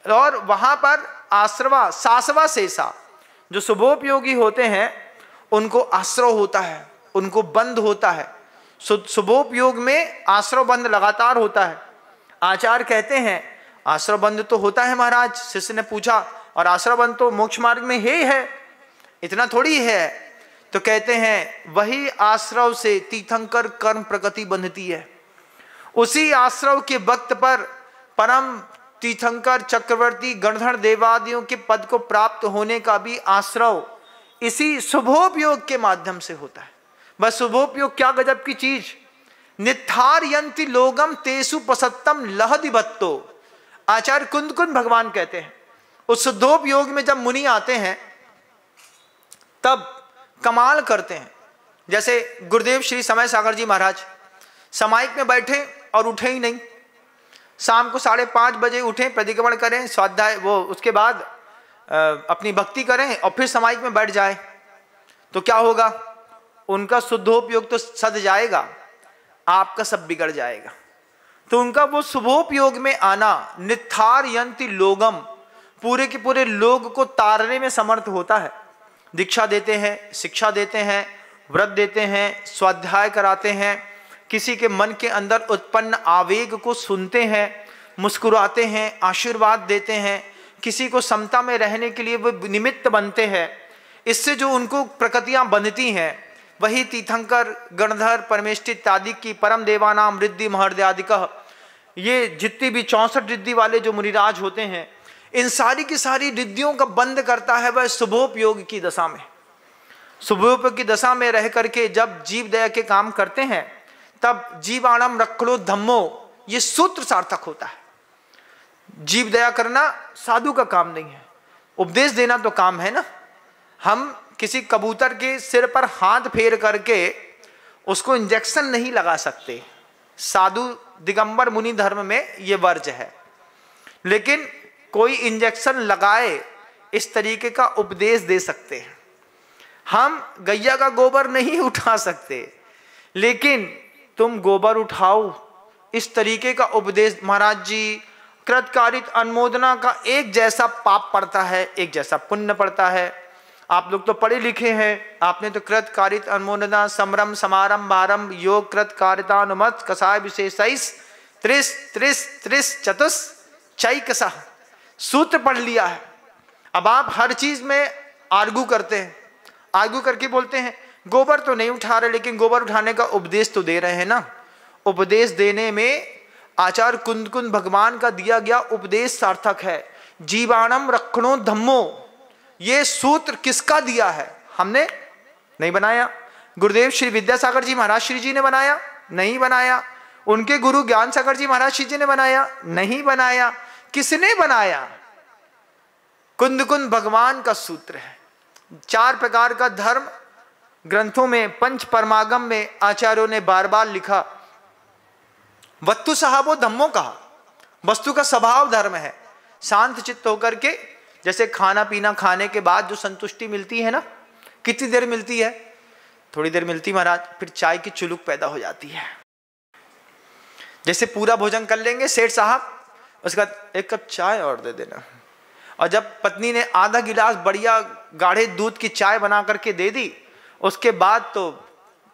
S1: और वहां पर आश्रवा सासवा शेषा, जो शुभोपयोगी होते हैं उनको आश्रव होता है, उनको बंध होता है। शुभोपयोग में आश्रव बंध लगातार होता है। आचार्य कहते हैं आश्रव बंध तो होता है महाराज। शिष्य ने पूछा और आश्रव बंध तो मोक्ष मार्ग में हे है, इतना थोड़ी है। तो कहते हैं वही आश्रव से तीर्थंकर कर्म प्रकृति बंधती है। उसी आश्रव के वक्त पर परम तीर्थंकर चक्रवर्ती गणधर देवादियों के पद को प्राप्त होने का भी आश्रव इसी शुभोपयोग के माध्यम से होता है। बस शुभोपयोग क्या गजब की चीज, निथारयंति लोगम तेसु पसत्तम लहदिबत्तो। आचार्य कुंद कुंद भगवान कहते हैं उस शुद्धोपयोग में जब मुनि आते हैं तब कमाल करते हैं। जैसे गुरुदेव श्री समय सागर जी महाराज समाइक में बैठे और उठे ही नहीं। शाम को 5:30 बजे उठे, प्रतिक्रमण करें, स्वाध्याय वो उसके बाद अपनी भक्ति करें और फिर समाइक में बैठ जाए, तो क्या होगा? उनका शुद्धोपयोग तो सद जाएगा, आपका सब बिगड़ जाएगा। तो उनका वो शुभोपयोग में आना, निथारयंति लोगम, पूरे के पूरे लोग को तारने में समर्थ होता है। दीक्षा देते हैं, शिक्षा देते हैं, व्रत देते हैं, स्वाध्याय कराते हैं, किसी के मन के अंदर उत्पन्न आवेग को सुनते हैं, मुस्कुराते हैं, आशीर्वाद देते हैं, किसी को समता में रहने के लिए वो निमित्त बनते हैं। इससे जो उनको प्रकृतियां बंधती हैं, वही तीर्थंकर, गणधर, परमेष्टि इत्यादि की परम देवानाम रिद्धि महर्दयादिकः, ये जितनी भी 64 रिद्धि वाले जो मुनिराज होते हैं, इन सारी की सारी रिद्धियों का बंद करता है वह शुभोपयोग की दशा में। शुभोपयोग की दशा में रह करके जब जीव दया के काम करते हैं, तब जीवाणम रक्षणो धम्मो, ये सूत्र सार्थक होता है। जीव दया करना साधु का काम नहीं है, उपदेश देना तो काम है ना। हम किसी कबूतर के सिर पर हाथ फेर करके उसको इंजेक्शन नहीं लगा सकते, साधु दिगंबर मुनि धर्म में ये वर्ज है। लेकिन कोई इंजेक्शन लगाए इस तरीके का उपदेश दे सकते हैं। हम गैया का गोबर नहीं उठा सकते, लेकिन तुम गोबर उठाओ, इस तरीके का उपदेश। महाराज जी, कृतकारित अनुमोदना का एक जैसा पाप पड़ता है, एक जैसा पुण्य पड़ता है। आप लोग तो पढ़े लिखे हैं, आपने तो कृतकारित अनुमोदना समरम समारंभ आरंभ योग कृतकारितानुमत कसाय विशेषाइस त्रिस त्रिस त्रिस चतुस चैकसा सूत्र पढ़ लिया है। अब आप हर चीज में आर्गू करते हैं, आर्गू करके बोलते हैं गोबर तो नहीं उठा रहे, लेकिन गोबर उठाने का उपदेश तो दे रहे हैं ना। उपदेश देने में आचार्य कुंद भगवान का दिया गया उपदेश सार्थक है। जीवाणम रक्षणो धम्मो, ये सूत्र किसका दिया है? हमने नहीं बनाया। गुरुदेव श्री विद्यासागर जी महाराज श्री जी ने बनाया? नहीं बनाया। उनके गुरु ज्ञान सागर जी महाराज श्री जी ने बनाया? नहीं बनाया। किसने बनाया? कुंद भगवान का सूत्र है। 4 प्रकार का धर्म ग्रंथों में, पंच परमागम में आचार्यों ने बार बार लिखा। वस्तु सहाबो धम्मो कहा, वस्तु का स्वभाव धर्म है। शांत चित्त होकर के, जैसे खाना पीना खाने के बाद जो संतुष्टि मिलती है ना, कितनी देर मिलती है? थोड़ी देर मिलती महाराज, फिर चाय की चुलुक पैदा हो जाती है। जैसे पूरा भोजन कर लेंगे सेठ साहब, उसका 1 कप चाय और दे देना। और जब पत्नी ने आधा गिलास बढ़िया गाढ़े दूध की चाय बना करके दे दी, उसके बाद तो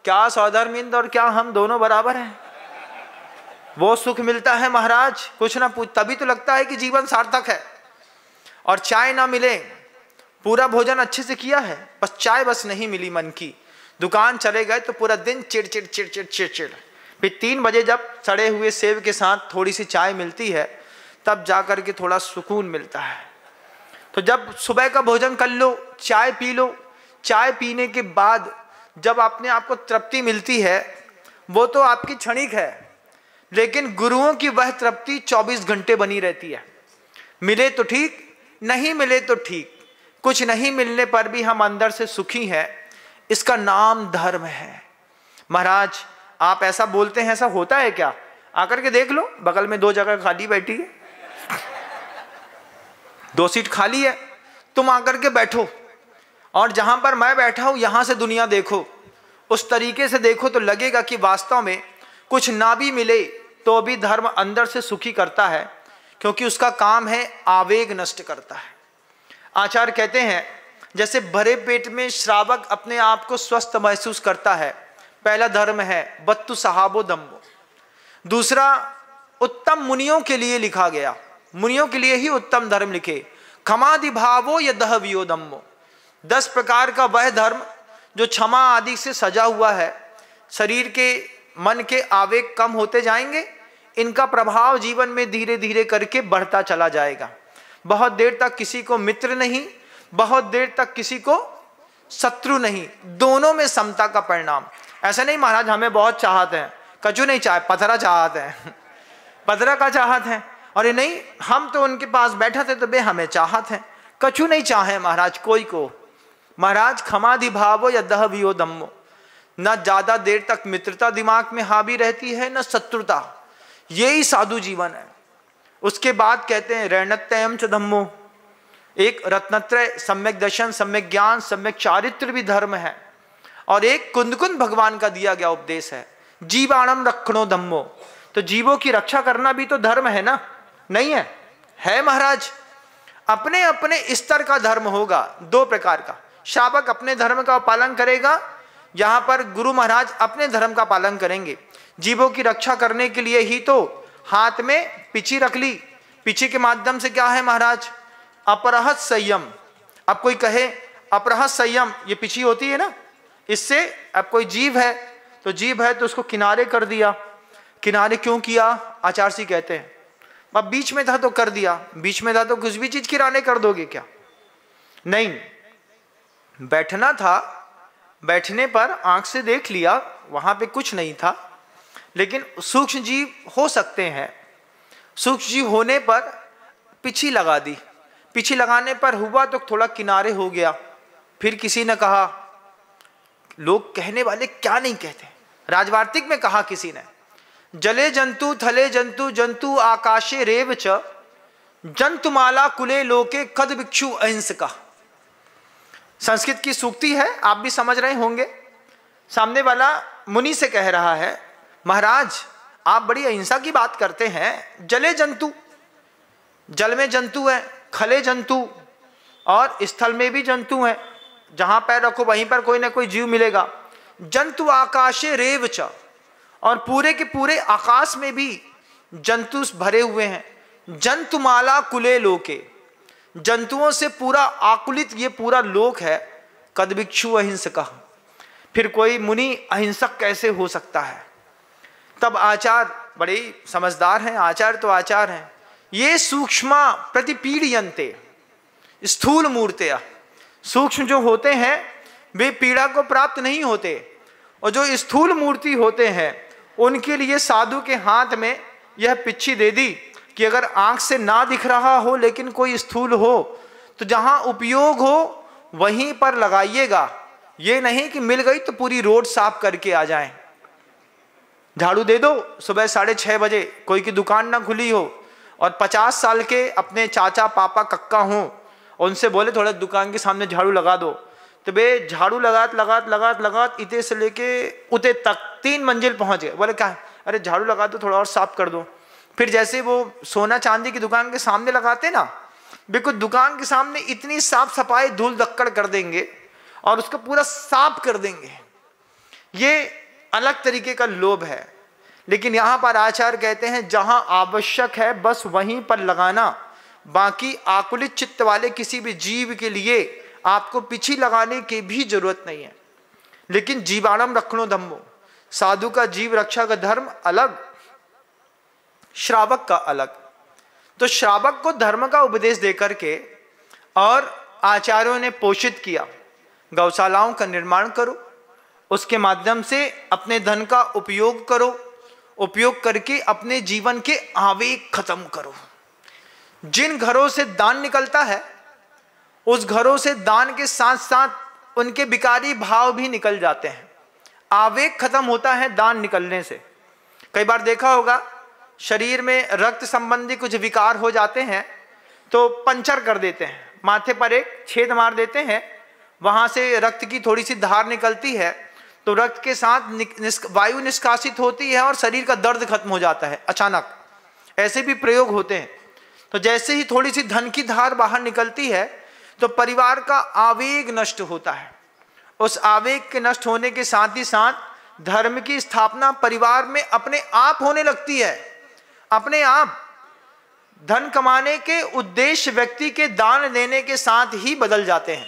S1: क्या सौधर्मिंद और क्या हम दोनों बराबर हैं। वो सुख मिलता है महाराज, कुछ ना पूछ, तभी तो लगता है कि जीवन सार्थक है। और चाय ना मिले, पूरा भोजन अच्छे से किया है, बस चाय बस नहीं मिली मन की, दुकान चले गए तो पूरा दिन चिड़चिड़ चिड़चिड़ चिड़चिड़। फिर 3 बजे जब सड़े हुए सेब के साथ थोड़ी सी चाय मिलती है, तब जाकर के थोड़ा सुकून मिलता है। तो जब सुबह का भोजन कर लो, चाय पी लो, चाय पीने के बाद जब अपने आप को तृप्ति मिलती है, वो तो आपकी क्षणिक है, लेकिन गुरुओं की वह तृप्ति 24 घंटे बनी रहती है। मिले तो ठीक, नहीं मिले तो ठीक, कुछ नहीं मिलने पर भी हम अंदर से सुखी हैं। इसका नाम धर्म है। महाराज आप ऐसा बोलते हैं, ऐसा होता है क्या? आकर के देख लो, बगल में 2 जगह खाली बैठी है, 2 सीट खाली है, तुम आकर के बैठो और जहां पर मैं बैठा हूं यहां से दुनिया देखो, उस तरीके से देखो तो लगेगा कि वास्तव में कुछ ना भी मिले तो भी धर्म अंदर से सुखी करता है, क्योंकि उसका काम है आवेग नष्ट करता है। आचार्य कहते हैं जैसे भरे पेट में श्रावक अपने आप को स्वस्थ महसूस करता है, पहला धर्म है वत्तु सहाबो धम्मो। दूसरा उत्तम मुनियों के लिए लिखा गया, मुनियों के लिए ही उत्तम धर्म लिखे, क्षमादि भावो यदहवियो धम्मो। 10 प्रकार का वह धर्म जो क्षमा आदि से सजा हुआ है। शरीर के मन के आवेग कम होते जाएंगे, इनका प्रभाव जीवन में धीरे धीरे करके बढ़ता चला जाएगा। बहुत देर तक किसी को मित्र नहीं, बहुत देर तक किसी को शत्रु नहीं, दोनों में समता का परिणाम। ऐसा नहीं महाराज हमें बहुत चाहते हैं, कछु नहीं चाहे, पथरा चाहते हैं, पथरा का चाहत है, और ये नहीं हम तो उनके पास बैठे थे तो बे हमें चाहत है, कछु नहीं चाहे महाराज कोई को। महाराज क्षमादि भावो यदहवियो धम्मो। न ज्यादा देर तक मित्रता दिमाग में हावी रहती है, न शत्रुता, यही साधु जीवन है। उसके बाद कहते हैं रणत्ययम च धम्मो, एक रत्नत्रय सम्यक दर्शन, सम्यक ज्ञान, सम्यक चारित्र भी धर्म है, और एक कुंद भगवान का दिया गया उपदेश है जीवाणम रक्षणो धम्मो। तो जीवों की रक्षा करना भी तो धर्म है ना, नहीं है? है महाराज। अपने अपने स्तर का धर्म होगा 2 प्रकार का। श्रावक अपने धर्म का पालन करेगा, यहाँ पर गुरु महाराज अपने धर्म का पालन करेंगे। जीवों की रक्षा करने के लिए ही तो हाथ में पिची रख ली। पिची के माध्यम से क्या है महाराज? अपरहत संयम। अब कोई कहे अपरहत संयम, ये पीछी होती है ना, इससे अब कोई जीव है तो उसको किनारे कर दिया। किनारे क्यों किया? आचार्य जी कहते हैं अब बीच में था तो कर दिया, बीच में था तो कुछ भी चीज किनारे कर दोगे क्या? नहीं, बैठना था, बैठने पर आंख से देख लिया वहां पे कुछ नहीं था, लेकिन सूक्ष्म जीव हो सकते हैं। सूक्ष्म जीव होने पर पिछी लगा दी, पिछी लगाने पर हुआ तो थोड़ा किनारे हो गया। फिर किसी ने कहा, लोग कहने वाले क्या नहीं कहते, राजवार्तिक में कहा किसी ने, जले जंतु थले जंतु जंतु आकाशे रेव च जंतुमाला कुले लोके कद भिक्षु अहिंसका। संस्कृत की सूक्ति है, आप भी समझ रहे होंगे। सामने वाला मुनि से कह रहा है, महाराज आप बड़ी अहिंसा की बात करते हैं, जले जंतु, जल में जंतु है, खले जंतु और स्थल में भी जंतु हैं, जहां पैर रखो वहीं पर कोई ना कोई जीव मिलेगा। जंतु आकाशे रेव च, और पूरे के पूरे आकाश में भी जंतु भरे हुए हैं। जंतुमाला कुले लोके, जंतुओं से पूरा आकुलित ये पूरा लोक है। कद भिक्षु अहिंसका, फिर कोई मुनि अहिंसक कैसे हो सकता है? तब आचार्य बड़े समझदार हैं, आचार्य तो आचार्य हैं, ये सूक्ष्मा प्रतिपीड़यन्ते स्थूल मूर्तया, सूक्ष्म जो होते हैं वे पीड़ा को प्राप्त नहीं होते, और जो स्थूल मूर्ति होते हैं उनके लिए साधु के हाथ में यह पिच्छी दे दी कि अगर आंख से ना दिख रहा हो लेकिन कोई स्थूल हो तो जहां उपयोग हो वहीं पर लगाइएगा। ये नहीं कि मिल गई तो पूरी रोड साफ करके आ जाएं। झाड़ू दे दो सुबह 6:30 बजे, कोई की दुकान ना खुली हो और 50 साल के अपने चाचा पापा कक्का हों, उनसे बोले थोड़ा दुकान के सामने झाड़ू लगा दो, तो वे झाड़ू लगात इते से लेके उते तक 3 मंजिल पहुंच गए। बोले क्या है? अरे झाड़ू लगा दो, थोड़ा और साफ कर दो। फिर जैसे वो सोना चांदी की दुकान के सामने लगाते ना, बिल्कुल दुकान के सामने इतनी साफ सफाई धूल धक्कड़ कर देंगे और उसको पूरा साफ कर देंगे। ये अलग तरीके का लोभ है। लेकिन यहां पर आचार्य कहते हैं जहां आवश्यक है बस वहीं पर लगाना, बाकी आकुलित चित्त वाले किसी भी जीव के लिए आपको पिछी लगाने की भी जरूरत नहीं है। लेकिन जीवाणम रक्षणो धम्मो, साधु का जीव रक्षा का धर्म अलग, श्रावक का अलग। तो श्रावक को धर्म का उपदेश देकर के और आचार्यों ने पोषित किया, गौशालाओं का निर्माण करो, उसके माध्यम से अपने धन का उपयोग करो, उपयोग करके अपने जीवन के आवेग खत्म करो। जिन घरों से दान निकलता है उस घरों से दान के साथ साथ उनके विकारी भाव भी निकल जाते हैं। आवेग खत्म होता है दान निकलने से। कई बार देखा होगा शरीर में रक्त संबंधी कुछ विकार हो जाते हैं तो पंचर कर देते हैं, माथे पर एक छेद मार देते हैं, वहां से रक्त की थोड़ी सी धार निकलती है तो रक्त के साथ वायु निष्कासित होती है और शरीर का दर्द खत्म हो जाता है अचानक। ऐसे भी प्रयोग होते हैं। तो जैसे ही थोड़ी सी धन की धार बाहर निकलती है तो परिवार का आवेग नष्ट होता है। उस आवेग के नष्ट होने के साथ ही साथ धर्म की स्थापना परिवार में अपने आप होने लगती है। अपने आप धन कमाने के उद्देश्य व्यक्ति के दान देने के साथ ही बदल जाते हैं।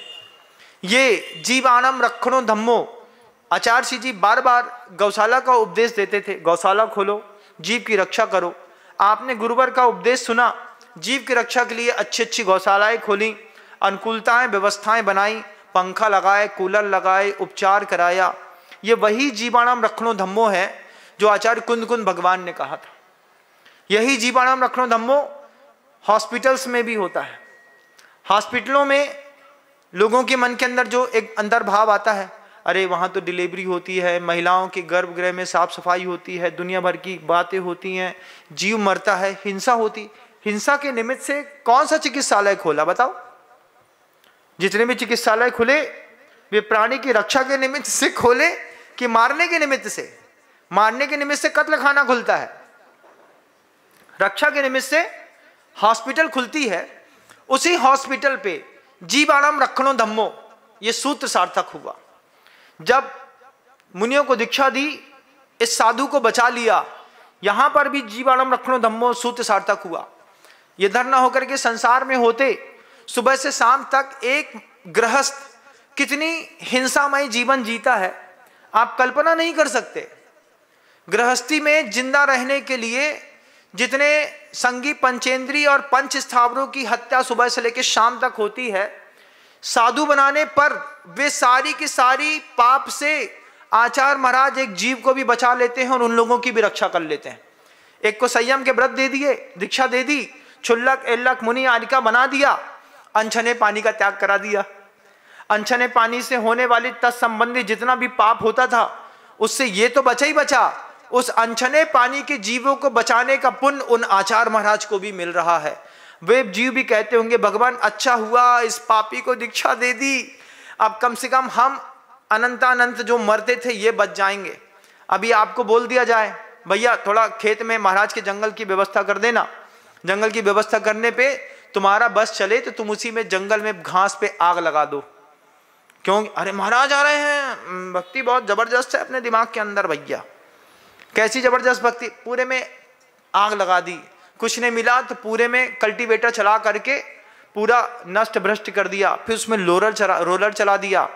S1: ये जीवाणम रक्षणो धम्मो, आचार्य जी बार बार गौशाला का उपदेश देते थे, गौशाला खोलो, जीव की रक्षा करो। आपने गुरुवर का उपदेश सुना, जीव की रक्षा के लिए अच्छी अच्छी गौशालाएं खोली, अनुकूलताएं व्यवस्थाएं बनाई, पंखा लगाए, कूलर लगाए, उपचार कराया। ये वही जीवाणम रक्षणो धम्मो है जो आचार्य कुंद कुंद भगवान ने कहा था। यही जीवाणम रक्षणो धम्मो हॉस्पिटल्स में भी होता है। हॉस्पिटलों में लोगों के मन के अंदर जो एक अंदर भाव आता है, अरे वहाँ तो डिलीवरी होती है, महिलाओं के गर्भगृह में साफ सफाई होती है, दुनिया भर की बातें होती हैं, जीव मरता है, हिंसा होती। हिंसा के निमित्त से कौन सा चिकित्सालय खोला बताओ? जितने भी चिकित्सालय खुले वे प्राणी की रक्षा के निमित्त से खोले कि मारने के निमित्त से? मारने के निमित्त से कत्ल खाना खुलता है, रक्षा के निमित्त से हॉस्पिटल खुलती है। उसी हॉस्पिटल पे जीवाणम रक्षणो धम्मो ये सूत्र सार्थक हुआ। जब मुनियों को दीक्षा दी, इस साधु को बचा लिया, यहां पर भी जीवाणम रक्षणो धम्मो सूत्र सार्थक हुआ। ये धर न होकर के संसार में होते सुबह से शाम तक एक गृहस्थ कितनी हिंसामय जीवन जीता है, आप कल्पना नहीं कर सकते। गृहस्थी में जिंदा रहने के लिए जितने संगी पंचेंद्री और पंच स्थावरों की हत्या सुबह से लेकर शाम तक होती है, साधु बनाने पर वे सारी की सारी पाप से आचार्य महाराज एक जीव को भी बचा लेते हैं और उन लोगों की भी रक्षा कर लेते हैं। एक को संयम के व्रत दे दिए, दीक्षा दे दी, क्षुल्लक एल्लक मुनि आदि का बना दिया, अनछने पानी का त्याग करा दिया। अनछने पानी से होने वाली तत्संबंधी जितना भी पाप होता था उससे ये तो बचा ही बचा, उस अनछने पानी के जीवों को बचाने का पुण्य उन आचार्य महाराज को भी मिल रहा है। वे जीव भी कहते होंगे भगवान अच्छा हुआ इस पापी को दीक्षा दे दी, अब कम से कम हम अनंतानंत जो मरते थे ये बच जाएंगे। अभी आपको बोल दिया जाए भैया थोड़ा खेत में महाराज के जंगल की व्यवस्था कर देना, जंगल की व्यवस्था करने पे तुम्हारा बस चले तो तुम उसी में जंगल में घास पे आग लगा दो। क्यों? अरे महाराज आ रहे हैं, भक्ति बहुत जबरदस्त है अपने दिमाग के अंदर। भैया कैसी जबरदस्त भक्ति, पूरे में आग लगा दी, कुछ नहीं मिला तो पूरे में कल्टीवेटर चला करके पूरा नष्ट भ्रष्ट कर दिया, फिर उसमें रोलर चला दिया।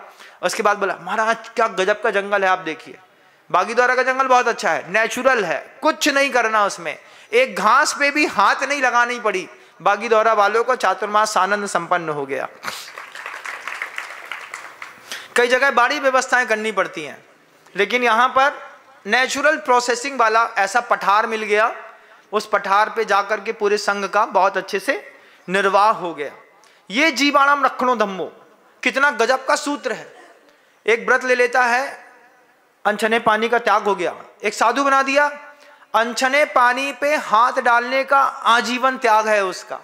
S1: उसके बाद बोला महाराज क्या गजब का जंगल है, आप देखिए बागीद्वारा का जंगल बहुत अच्छा है, नेचुरल है, कुछ नहीं करना उसमें, एक घास पे भी हाथ नहीं लगानी पड़ी। बागीद्वारा वालों को चातुर्मास आनंद संपन्न हो गया। कई जगह बड़ी व्यवस्थाएं करनी पड़ती हैं, लेकिन यहां पर नेचुरल प्रोसेसिंग वाला ऐसा पठार मिल गया, उस पठार पे जाकर के पूरे संघ का बहुत अच्छे से निर्वाह हो गया। ये जीवाणम रखणो धम्मो, कितना गजब का सूत्र है। एक व्रत ले लेता है, अनछने पानी का त्याग हो गया, एक साधु बना दिया, अनछने पानी पे हाथ डालने का आजीवन त्याग है, उसका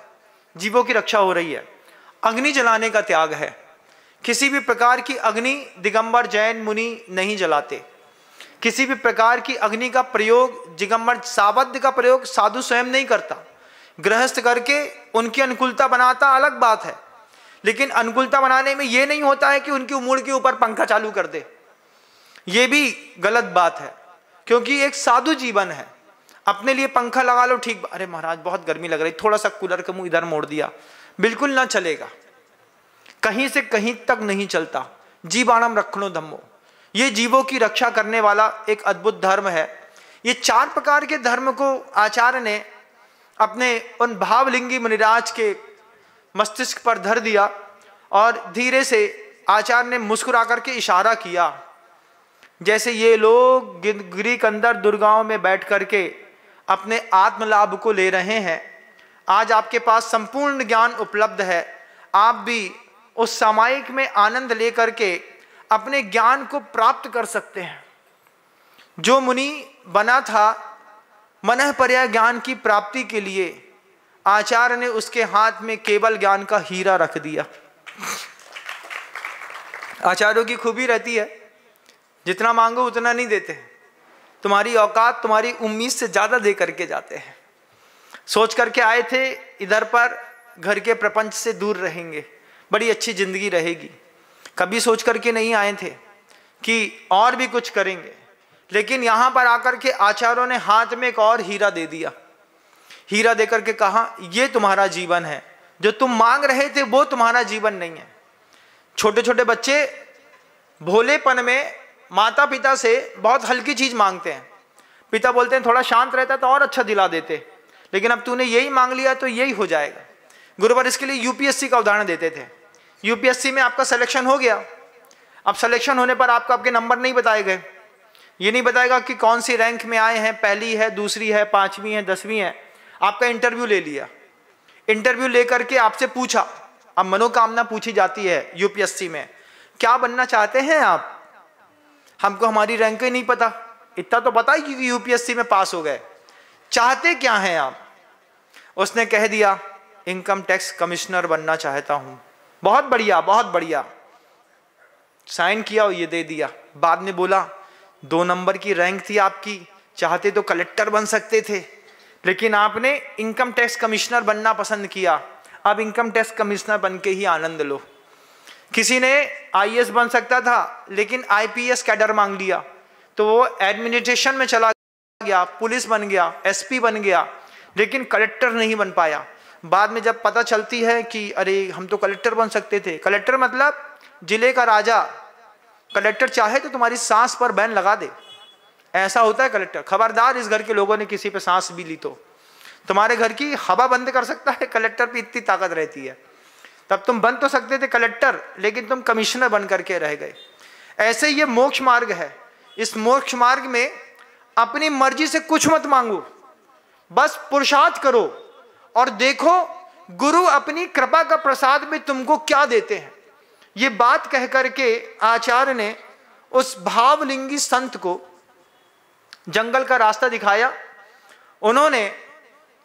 S1: जीवों की रक्षा हो रही है। अग्नि जलाने का त्याग है, किसी भी प्रकार की अग्नि दिगंबर जैन मुनि नहीं जलाते। किसी भी प्रकार की अग्नि का प्रयोग दिगंबर सावध का प्रयोग साधु स्वयं नहीं करता, गृहस्थ करके उनकी अनुकूलता बनाता अलग बात है, लेकिन अनुकूलता बनाने में यह नहीं होता है कि उनकी उम्र के ऊपर पंखा चालू कर दे, यह भी गलत बात है। क्योंकि एक साधु जीवन है, अपने लिए पंखा लगा लो ठीक, अरे महाराज बहुत गर्मी लग रही, थोड़ा सा कूलर का मुंह इधर मोड़ दिया, बिल्कुल ना चलेगा, कहीं से कहीं तक नहीं चलता। जीवाणम रखणो धम्मो, ये जीवों की रक्षा करने वाला एक अद्भुत धर्म है। ये 4 प्रकार के धर्म को आचार्य ने अपने उन भावलिंगी मुनिराज के मस्तिष्क पर धर दिया और धीरे से आचार्य ने मुस्कुरा करके इशारा किया, जैसे ये लोग गिरी कंदर दुर्गाओं में बैठ करके अपने आत्मलाभ को ले रहे हैं। आज आपके पास संपूर्ण ज्ञान उपलब्ध है, आप भी उस सामायिक में आनंद लेकर के अपने ज्ञान को प्राप्त कर सकते हैं। जो मुनि बना था मनः पर्याय ज्ञान की प्राप्ति के लिए, आचार्य ने उसके हाथ में केवल ज्ञान का हीरा रख दिया। आचार्यों की खूबी रहती है, जितना मांगो उतना नहीं देते, तुम्हारी औकात तुम्हारी उम्मीद से ज्यादा दे करके जाते हैं। सोच करके आए थे इधर पर घर के प्रपंच से दूर रहेंगे, बड़ी अच्छी जिंदगी रहेगी, कभी सोच करके नहीं आए थे कि और भी कुछ करेंगे, लेकिन यहां पर आकर के आचार्यों ने हाथ में एक और हीरा दे दिया। हीरा देकर के कहा ये तुम्हारा जीवन है, जो तुम मांग रहे थे वो तुम्हारा जीवन नहीं है। छोटे छोटे बच्चे भोलेपन में माता पिता से बहुत हल्की चीज मांगते हैं, पिता बोलते हैं थोड़ा शांत रहता तो और अच्छा दिला देते, लेकिन अब तूने यही मांग लिया तो यही हो जाएगा। गुरुवर इसके लिए यूपीएससी का उदाहरण देते थे। यूपीएससी में आपका सिलेक्शन हो गया, अब सिलेक्शन होने पर आपको आपके नंबर नहीं बताए गए, ये नहीं बताएगा कि कौन सी रैंक में आए हैं, पहली है, दूसरी है, 5वीं है, 10वीं है। आपका इंटरव्यू ले लिया, इंटरव्यू लेकर के आपसे पूछा, अब मनोकामना पूछी जाती है यूपीएससी में, क्या बनना चाहते हैं आप? हमको हमारी रैंक ही नहीं पता, इतना तो पता ही कि यूपीएससी में पास हो गए, चाहते क्या हैं आप? उसने कह दिया इनकम टैक्स कमिश्नर बनना चाहता हूं। बहुत बढ़िया, बहुत बढ़िया, साइन किया और ये दे दिया। बाद में बोला 2 नंबर की रैंक थी आपकी, चाहते तो कलेक्टर बन सकते थे, लेकिन आपने इनकम टैक्स कमिश्नर बनना पसंद किया, अब इनकम टैक्स कमिश्नर बन के ही आनंद लो। किसी ने आईएएस बन सकता था, लेकिन आईपीएस कैडर मांग लिया, तो वो एडमिनिस्ट्रेशन में चला गया, पुलिस बन गया, एसपी बन गया, लेकिन कलेक्टर नहीं बन पाया। बाद में जब पता चलती है कि अरे हम तो कलेक्टर बन सकते थे, कलेक्टर मतलब जिले का राजा, कलेक्टर चाहे तो तुम्हारी सांस पर बैन लगा दे, ऐसा होता है कलेक्टर। खबरदार इस घर के लोगों ने किसी पे सांस भी ली तो तुम्हारे घर की हवा बंद कर सकता है, कलेक्टर पे इतनी ताकत रहती है। तब तुम बन तो सकते थे कलेक्टर, लेकिन तुम कमिश्नर बन करके रह गए। ऐसे ये मोक्ष मार्ग है। इस मोक्ष मार्ग में अपनी मर्जी से कुछ मत मांगो, बस पुरुषार्थ करो और देखो गुरु अपनी कृपा का प्रसाद में तुमको क्या देते हैं। ये बात कह करके आचार्य ने उस भावलिंगी संत को जंगल का रास्ता दिखाया। उन्होंने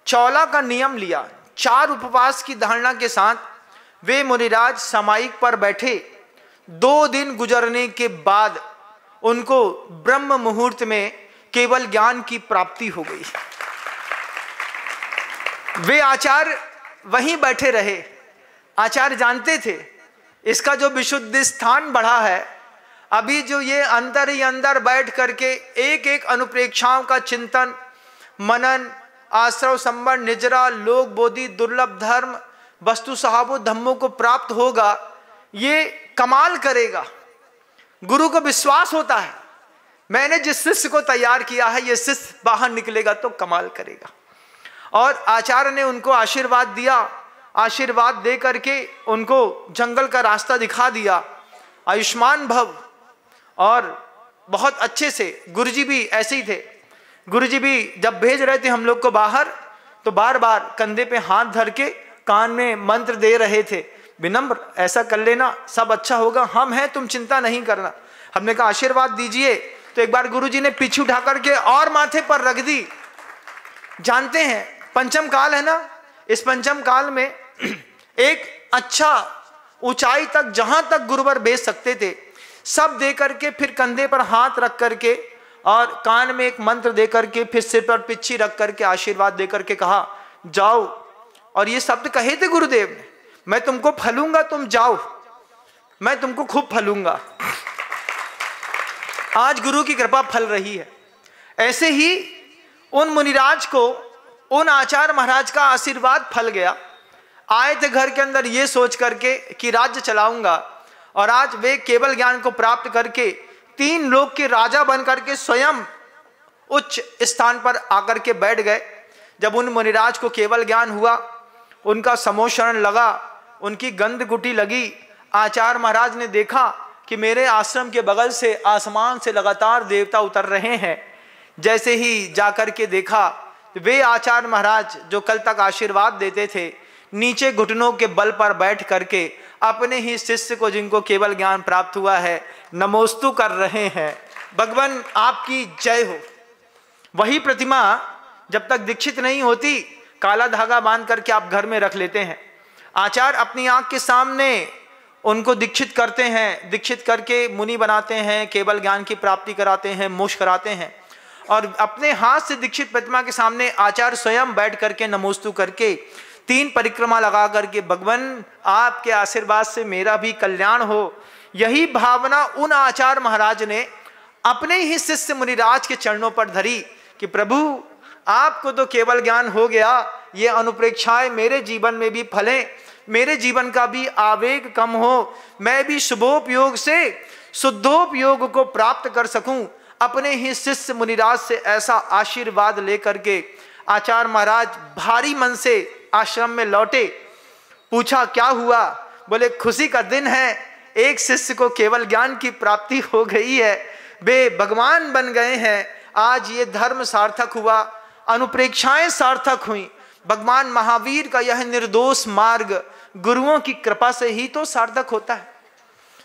S1: चौला का नियम लिया। 4 उपवास की धारणा के साथ वे मुनिराज समाइक पर बैठे। 2 दिन गुजरने के बाद उनको ब्रह्म मुहूर्त में केवल ज्ञान की प्राप्ति हो गई। वे आचार्य वहीं बैठे रहे। आचार्य जानते थे इसका जो विशुद्ध स्थान बढ़ा है, अभी जो ये अंदर ही अंदर बैठ करके एक एक अनुप्रेक्षाओं का चिंतन मनन, आश्रव संबर, निजरा, लोक बोधि, दुर्लभ धर्म, वस्तु सहाबो धम्मों को प्राप्त होगा, ये कमाल करेगा। गुरु को विश्वास होता है मैंने जिस शिष्य को तैयार किया है ये शिष्य बाहर निकलेगा तो कमाल करेगा। और आचार्य ने उनको आशीर्वाद दिया। आशीर्वाद दे करके उनको जंगल का रास्ता दिखा दिया। आयुष्मान भव। और बहुत अच्छे से गुरुजी भी ऐसे ही थे। गुरुजी भी जब भेज रहे थे हम लोग को बाहर तो बार बार कंधे पे हाथ धर के कान में मंत्र दे रहे थे, विनम्र ऐसा कर लेना, सब अच्छा होगा, हम हैं, तुम चिंता नहीं करना। हमने कहा आशीर्वाद दीजिए, तो एक बार गुरुजी ने पीछे उठा करके और माथे पर रख दी। जानते हैं पंचम काल है ना, इस पंचम काल में एक अच्छा ऊंचाई तक जहां तक गुरुवर भेज सकते थे सब दे करके, फिर कंधे पर हाथ रख करके और कान में एक मंत्र दे करके, फिर सिर पर पिच्छी रख करके आशीर्वाद दे करके कहा जाओ। और ये शब्द कहे थे गुरुदेव ने, मैं तुमको फलूंगा, तुम जाओ, मैं तुमको खूब फलूंगा। आज गुरु की कृपा फल रही है। ऐसे ही उन मुनिराज को उन आचार्य महाराज का आशीर्वाद फल गया। आए थे घर के अंदर ये सोच करके कि राज्य चलाऊंगा, और आज वे केवल ज्ञान को प्राप्त करके 3 लोक के राजा बन करके स्वयं उच्च स्थान पर आकर के बैठ गए। जब उन मुनिराज को केवल ज्ञान हुआ, उनका समोशरण लगा, उनकी गंध गुटी लगी, आचार्य महाराज ने देखा कि मेरे आश्रम के बगल से आसमान से लगातार देवता उतर रहे हैं। जैसे ही जाकर के देखा, वे आचार्य महाराज जो कल तक आशीर्वाद देते थे, नीचे घुटनों के बल पर बैठ करके अपने ही शिष्य को, जिनको केवल ज्ञान प्राप्त हुआ है, नमोस्तु कर रहे हैं। भगवान आपकी जय हो। वही प्रतिमा जब तक दीक्षित नहीं होती, काला धागा बांध करके आप घर में रख लेते हैं। आचार्य अपनी आंख के सामने उनको दीक्षित करते हैं, दीक्षित करके मुनि बनाते हैं, केवल ज्ञान की प्राप्ति कराते हैं, मोक्ष कराते हैं। और अपने हाथ से दीक्षित प्रतिमा के सामने आचार्य स्वयं बैठ करके नमोस्तु करके 3 परिक्रमा लगा करके, भगवान आपके आशीर्वाद से मेरा भी कल्याण हो। यही भावना उन आचार्य महाराज ने अपने ही शिष्य मुनिराज के चरणों पर धरी कि प्रभु आपको तो केवल ज्ञान हो गया, ये अनुप्रेक्षाएं मेरे जीवन में भी फलें, मेरे जीवन का भी आवेग कम हो, मैं भी शुभोपयोग से शुद्धोपयोग को प्राप्त कर सकूं। अपने ही शिष्य मुनिराज से ऐसा आशीर्वाद लेकर के आचार्य महाराज भारी मन से आश्रम में लौटे। पूछा क्या हुआ? बोले खुशी का दिन है, एक शिष्य को केवल ज्ञान की प्राप्ति हो गई है, वे भगवान बन गए हैं। आज ये धर्म सार्थक हुआ, अनुप्रेक्षाएं सार्थक हुई। भगवान महावीर का यह निर्दोष मार्ग गुरुओं की कृपा से ही तो सार्थक होता है।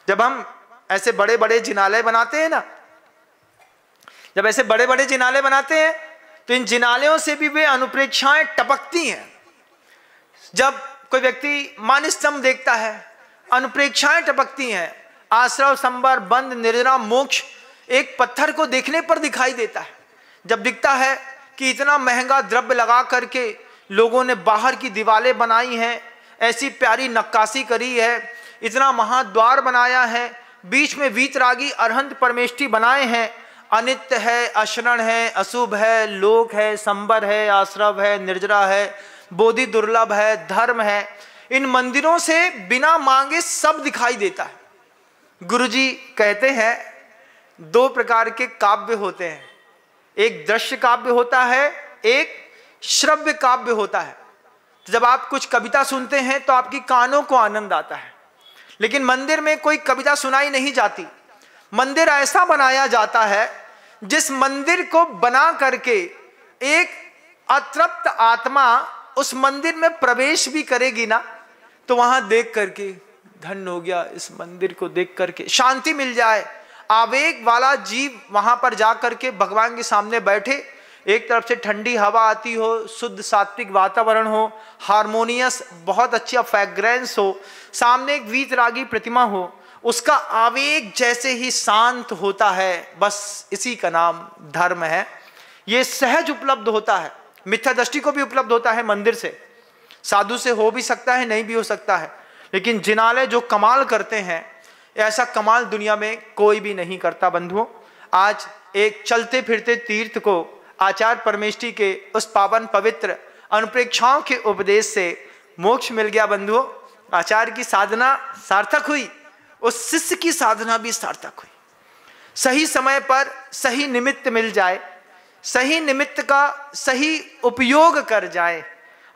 S1: जब हम ऐसे बड़े बड़े जिनालय बनाते हैं ना, जब ऐसे बड़े बड़े जिनालय बनाते हैं तो इन जिनालयों से भी वे अनुप्रेक्षाएं टपकती हैं। जब कोई व्यक्ति मानस्तंभ देखता है, अनुप्रेक्षाएं टपकती हैं। आश्रव संबर बंद निर्जरा मोक्ष एक पत्थर को देखने पर दिखाई देता है। जब दिखता है कि इतना महंगा द्रव्य लगा करके लोगों ने बाहर की दीवारें बनाई हैं, ऐसी प्यारी नक्काशी करी है, इतना महाद्वार बनाया है, बीच में वीतरागी अरहंत परमेष्ठी बनाए हैं, अनित्य है, अशरण है, अशुभ है, लोक है, संबर है, आश्रव है, निर्जरा है, बोधि दुर्लभ है, धर्म है, इन मंदिरों से बिना मांगे सब दिखाई देता है। गुरुजी कहते हैं 2 प्रकार के काव्य होते हैं, एक दृश्य काव्य होता है, एक श्रव्य काव्य होता है। तो जब आप कुछ कविता सुनते हैं तो आपकी कानों को आनंद आता है, लेकिन मंदिर में कोई कविता सुनाई नहीं जाती। मंदिर ऐसा बनाया जाता है, जिस मंदिर को बना करके एक अतृप्त आत्मा उस मंदिर में प्रवेश भी करेगी ना, तो वहां देख करके धन्य हो गया, इस मंदिर को देख करके शांति मिल जाए। आवेग वाला जीव वहां पर जाकर के भगवान के सामने बैठे, एक तरफ से ठंडी हवा आती हो, शुद्ध सात्विक वातावरण हो, हार्मोनियस बहुत अच्छा फ्रेग्रेंस हो, सामने एक वीतरागी प्रतिमा हो, उसका आवेग जैसे ही शांत होता है, बस इसी का नाम धर्म है। ये सहज उपलब्ध होता है, मिथ्या दृष्टि को भी उपलब्ध होता है मंदिर से, साधु से हो भी सकता है, नहीं भी हो सकता है, लेकिन जिनालय जो कमाल करते हैं, ऐसा कमाल दुनिया में कोई भी नहीं करता। बंधुओं, आज एक चलते फिरते तीर्थ को आचार्य परमेष्ठी के उस पावन पवित्र अनुप्रेक्षाओं के उपदेश से मोक्ष मिल गया। बंधुओं, आचार्य की साधना सार्थक हुई, उस शिष्य की साधना भी सार्थक हुई। सही समय पर सही निमित्त मिल जाए, सही निमित्त का सही उपयोग कर जाए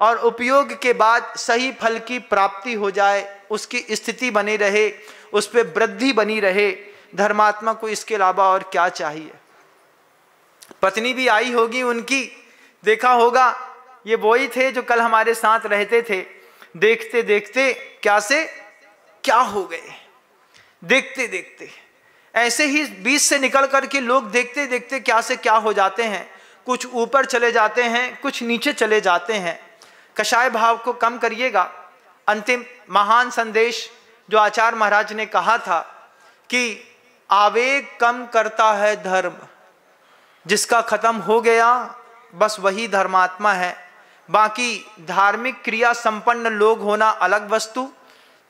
S1: और उपयोग के बाद सही फल की प्राप्ति हो जाए, उसकी स्थिति बनी रहे, उस पर वृद्धि बनी रहे, धर्मात्मा को इसके अलावा और क्या चाहिए। पत्नी भी आई होगी उनकी, देखा होगा ये वही थे जो कल हमारे साथ रहते थे, देखते देखते क्या से क्या हो गए, देखते देखते ऐसे ही बीच से निकल करके लोग देखते देखते क्या से क्या हो जाते हैं। कुछ ऊपर चले जाते हैं, कुछ नीचे चले जाते हैं। कषाय भाव को कम करिएगा। अंतिम महान संदेश जो आचार्य महाराज ने कहा था कि आवेग कम करता है धर्म, जिसका खत्म हो गया बस वही धर्मात्मा है। बाकी धार्मिक क्रिया संपन्न लोग होना अलग वस्तु,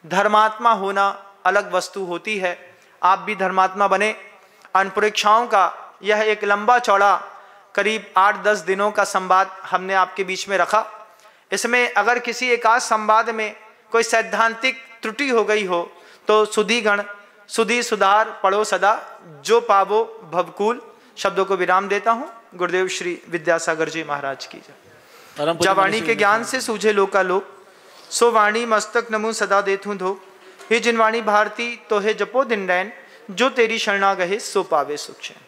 S1: धर्मात्मा होना अलग वस्तु होती है। आप भी धर्मात्मा बने। अनुप्रेक्षाओं का यह एक लंबा चौड़ा करीब 8-10 दिनों का संवाद हमने आपके बीच में रखा। इसमें अगर किसी एकाध संवाद में कोई सैद्धांतिक त्रुटि हो गई हो तो सुधीगण सुधी सुधार पढ़ो सदा, जो पावो भवकूल शब्दों को विराम देता हूँ। गुरुदेव श्री विद्यासागर जी महाराज की जय। जब वाणी के ज्ञान से सूझे लोकालोक, सो वाणी मस्तक नमु सदा देथु धो। हे जिन वाणी भारती तो हे जपो दिन रैन, जो तेरी शरणा गहे सो पावे सुख चैन।